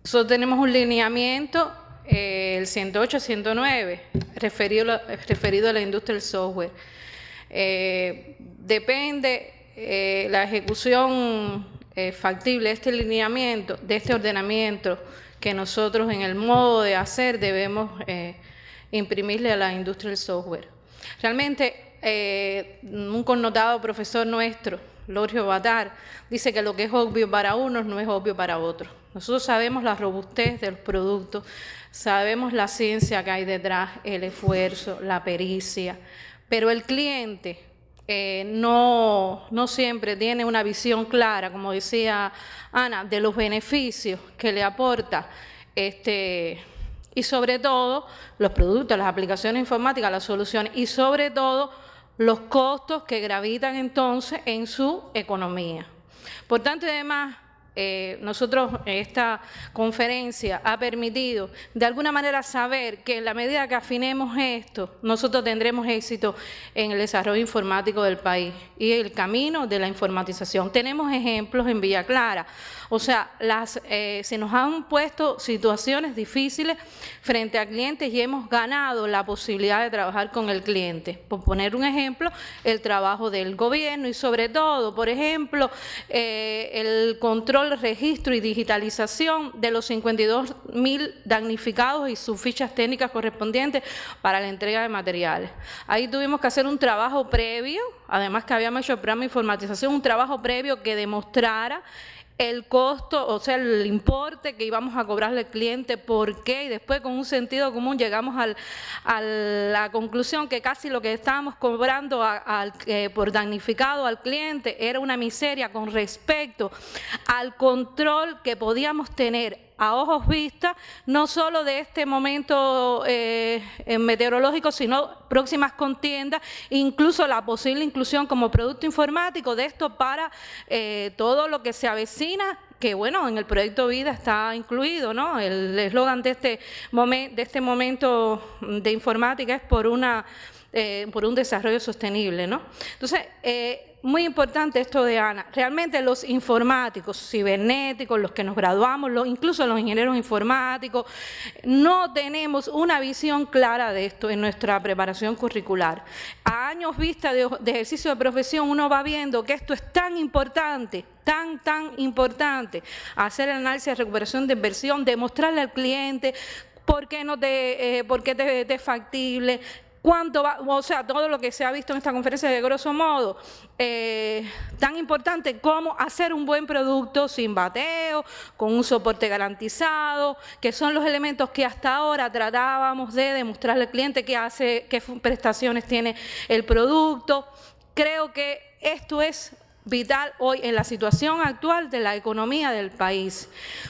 nosotros tenemos un lineamiento, el 108-109, referido a la industria del software. Depende la ejecución factible este lineamiento, de este ordenamiento que nosotros en el modo de hacer debemos imprimirle a la industria del software. Realmente, un connotado profesor nuestro, Lorgio Batar, dice que lo que es obvio para unos no es obvio para otros. Nosotros sabemos la robustez de los productos, sabemos la ciencia que hay detrás, el esfuerzo, la pericia, pero el cliente no siempre tiene una visión clara, como decía Ana, de los beneficios que le aporta y sobre todo los productos, las aplicaciones informáticas, las soluciones y sobre todo los costos que gravitan entonces en su economía. Por tanto, además, nosotros, esta conferencia ha permitido de alguna manera saber que en la medida que afinemos esto, nosotros tendremos éxito en el desarrollo informático del país y el camino de la informatización. Tenemos ejemplos en Villa Clara, o sea, se nos han puesto situaciones difíciles frente a clientes y hemos ganado la posibilidad de trabajar con el cliente. Por poner un ejemplo, el trabajo del gobierno y sobre todo, por ejemplo, el control, registro y digitalización de los 52.000 damnificados y sus fichas técnicas correspondientes para la entrega de materiales. Ahí tuvimos que hacer un trabajo previo, además que habíamos hecho el programa de informatización, un trabajo previo que demostrara el costo, o sea, el importe que íbamos a cobrarle al cliente, por qué, y después con un sentido común llegamos a la conclusión que casi lo que estábamos cobrando por damnificado al cliente era una miseria con respecto al control que podíamos tener a ojos vistas, no solo de este momento meteorológico, sino próximas contiendas, incluso la posible inclusión como producto informático de esto para todo lo que se avecina, que bueno, en el proyecto Vida está incluido, ¿no? El eslogan de este momento de informática es por un desarrollo sostenible, ¿no? Entonces, muy importante esto de Ana, realmente los informáticos, cibernéticos, los que nos graduamos, incluso los ingenieros informáticos, no tenemos una visión clara de esto en nuestra preparación curricular. A años vista de ejercicio de profesión uno va viendo que esto es tan importante, tan importante, hacer el análisis de recuperación de inversión, demostrarle al cliente por qué te es factible, cuánto va, o sea, todo lo que se ha visto en esta conferencia de grosso modo, tan importante como hacer un buen producto sin bateo, con un soporte garantizado, que son los elementos que hasta ahora tratábamos de demostrarle al cliente qué prestaciones tiene el producto. Creo que esto es vital hoy en la situación actual de la economía del país,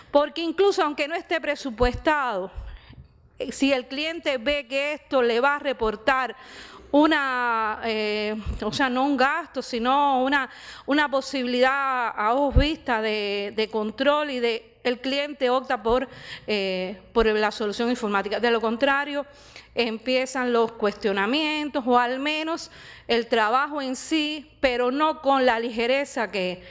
porque incluso aunque no esté presupuestado, si el cliente ve que esto le va a reportar o sea, no un gasto, sino una posibilidad a ojos vistas de control y el cliente opta por la solución informática. De lo contrario, empiezan los cuestionamientos o al menos el trabajo en sí, pero no con la ligereza que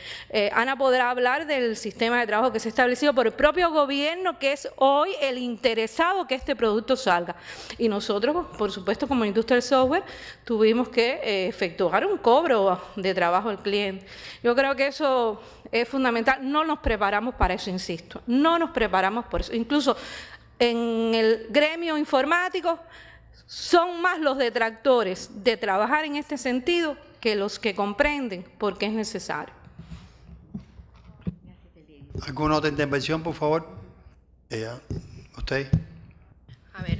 Ana podrá hablar del sistema de trabajo que se ha establecido por el propio gobierno, que es hoy el interesado que este producto salga. Y nosotros, por supuesto, como industria del software, tuvimos que efectuar un cobro de trabajo al cliente. Yo creo que eso es fundamental. No nos preparamos para eso, insisto. No nos preparamos por eso. Incluso en el gremio informático son más los detractores de trabajar en este sentido que los que comprenden por qué es necesario. ¿Alguna otra intervención, por favor? ¿Usted? A ver,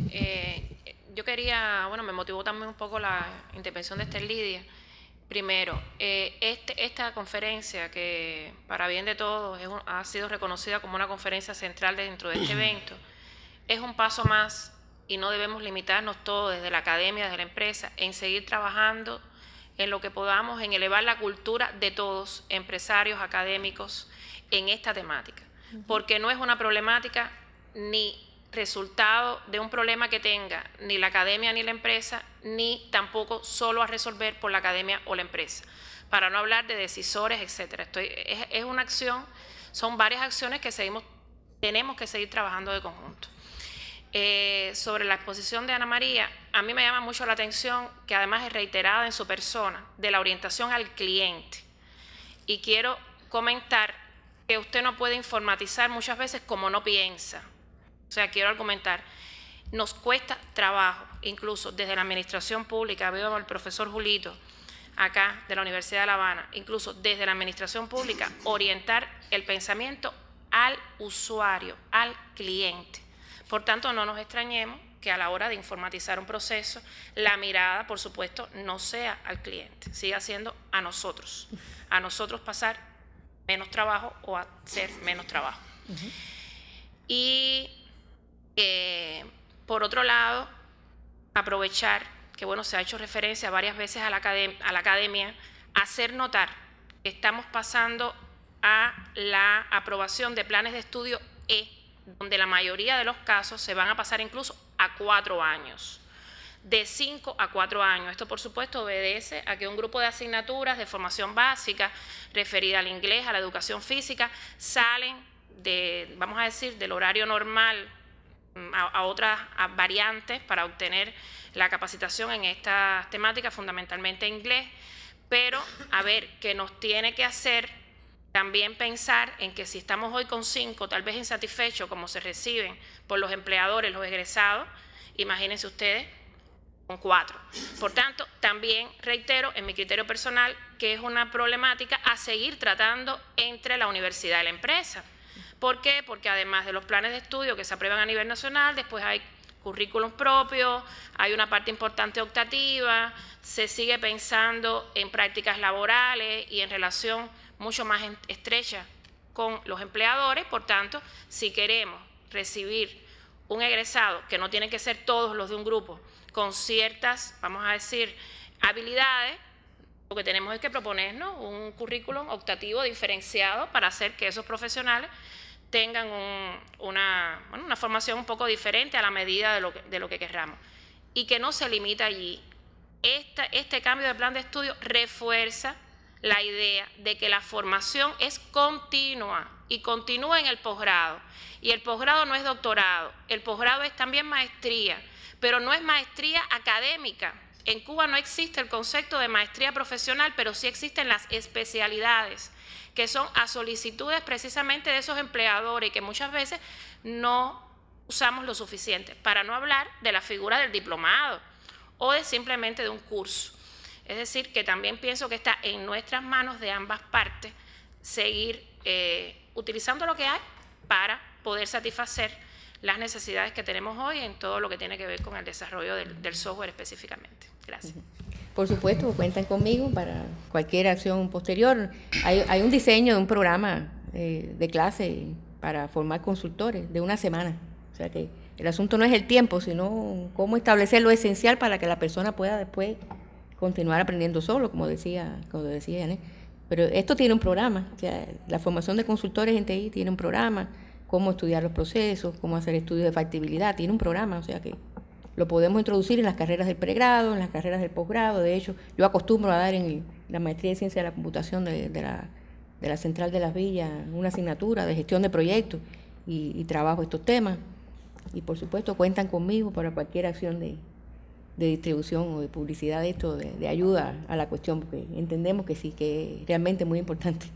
yo quería, bueno, me motivó también un poco la intervención de Esther Lidia. Primero, esta conferencia, que para bien de todos ha sido reconocida como una conferencia central dentro de este evento, es un paso más y no debemos limitarnos todos desde la academia, desde la empresa, en seguir trabajando en lo que podamos, en elevar la cultura de todos, empresarios, académicos, en esta temática. Porque no es una problemática ni resultado de un problema que tenga ni la academia ni la empresa, ni tampoco solo a resolver por la academia o la empresa. Para no hablar de decisores, etcétera. Es una acción, son varias acciones que tenemos que seguir trabajando de conjunto. Sobre la exposición de Ana María, a mí me llama mucho la atención que además es reiterada en su persona, de la orientación al cliente. Y quiero comentar que usted no puede informatizar muchas veces como no piensa. O sea, quiero argumentar, nos cuesta trabajo, incluso desde la administración pública, veo al profesor Julito, acá de la Universidad de La Habana, incluso desde la administración pública, orientar el pensamiento al usuario, al cliente. Por tanto, no nos extrañemos que a la hora de informatizar un proceso, la mirada, por supuesto, no sea al cliente, siga siendo a nosotros pasar menos trabajo o hacer menos trabajo. Y por otro lado, aprovechar que bueno, se ha hecho referencia varias veces a la academia, hacer notar que estamos pasando a la aprobación de planes de estudio donde la mayoría de los casos se van a pasar incluso a 4 años, de 5 a 4 años. Esto, por supuesto, obedece a que un grupo de asignaturas de formación básica referida al inglés, a la educación física, salen vamos a decir, del horario normal a otras variantes para obtener la capacitación en estas temáticas, fundamentalmente inglés, pero a ver, que nos tiene que hacer también pensar en que si estamos hoy con 5, tal vez insatisfechos como se reciben por los empleadores, los egresados, imagínense ustedes con 4. Por tanto, también reitero en mi criterio personal que es una problemática a seguir tratando entre la universidad y la empresa. ¿Por qué? Porque además de los planes de estudio que se aprueban a nivel nacional, después hay currículums propios, hay una parte importante optativa, se sigue pensando en prácticas laborales y en relación mucho más estrecha con los empleadores. Por tanto, si queremos recibir un egresado, que no tienen que ser todos los de un grupo, con ciertas, vamos a decir, habilidades, lo que tenemos es que proponernos un currículum optativo diferenciado para hacer que esos profesionales tengan una formación un poco diferente a la medida de lo que querramos. Y que no se limita allí. Este cambio de plan de estudio refuerza la idea de que la formación es continua y continúa en el posgrado. Y el posgrado no es doctorado, el posgrado es también maestría, pero no es maestría académica. En Cuba no existe el concepto de maestría profesional, pero sí existen las especialidades, que son a solicitudes precisamente de esos empleadores y que muchas veces no usamos lo suficiente, para no hablar de la figura del diplomado o simplemente de un curso. Es decir, que también pienso que está en nuestras manos de ambas partes seguir utilizando lo que hay para poder satisfacer las necesidades que tenemos hoy en todo lo que tiene que ver con el desarrollo del software específicamente. Gracias. Por supuesto, cuentan conmigo para cualquier acción posterior. Hay un diseño de un programa de clase para formar consultores de 1 semana. O sea que el asunto no es el tiempo, sino cómo establecer lo esencial para que la persona pueda después continuar aprendiendo solo, como decía Janet. Pero esto tiene un programa, o sea, la formación de consultores en TI tiene un programa, cómo estudiar los procesos, cómo hacer estudios de factibilidad, tiene un programa, o sea que lo podemos introducir en las carreras del pregrado, en las carreras del posgrado. De hecho, yo acostumbro a dar en la maestría de Ciencia de la Computación de la Central de las Villas una asignatura de gestión de proyectos y trabajo estos temas. Y por supuesto cuentan conmigo para cualquier acción de distribución o de publicidad de esto, de ayuda a la cuestión, porque entendemos que sí, que es realmente muy importante.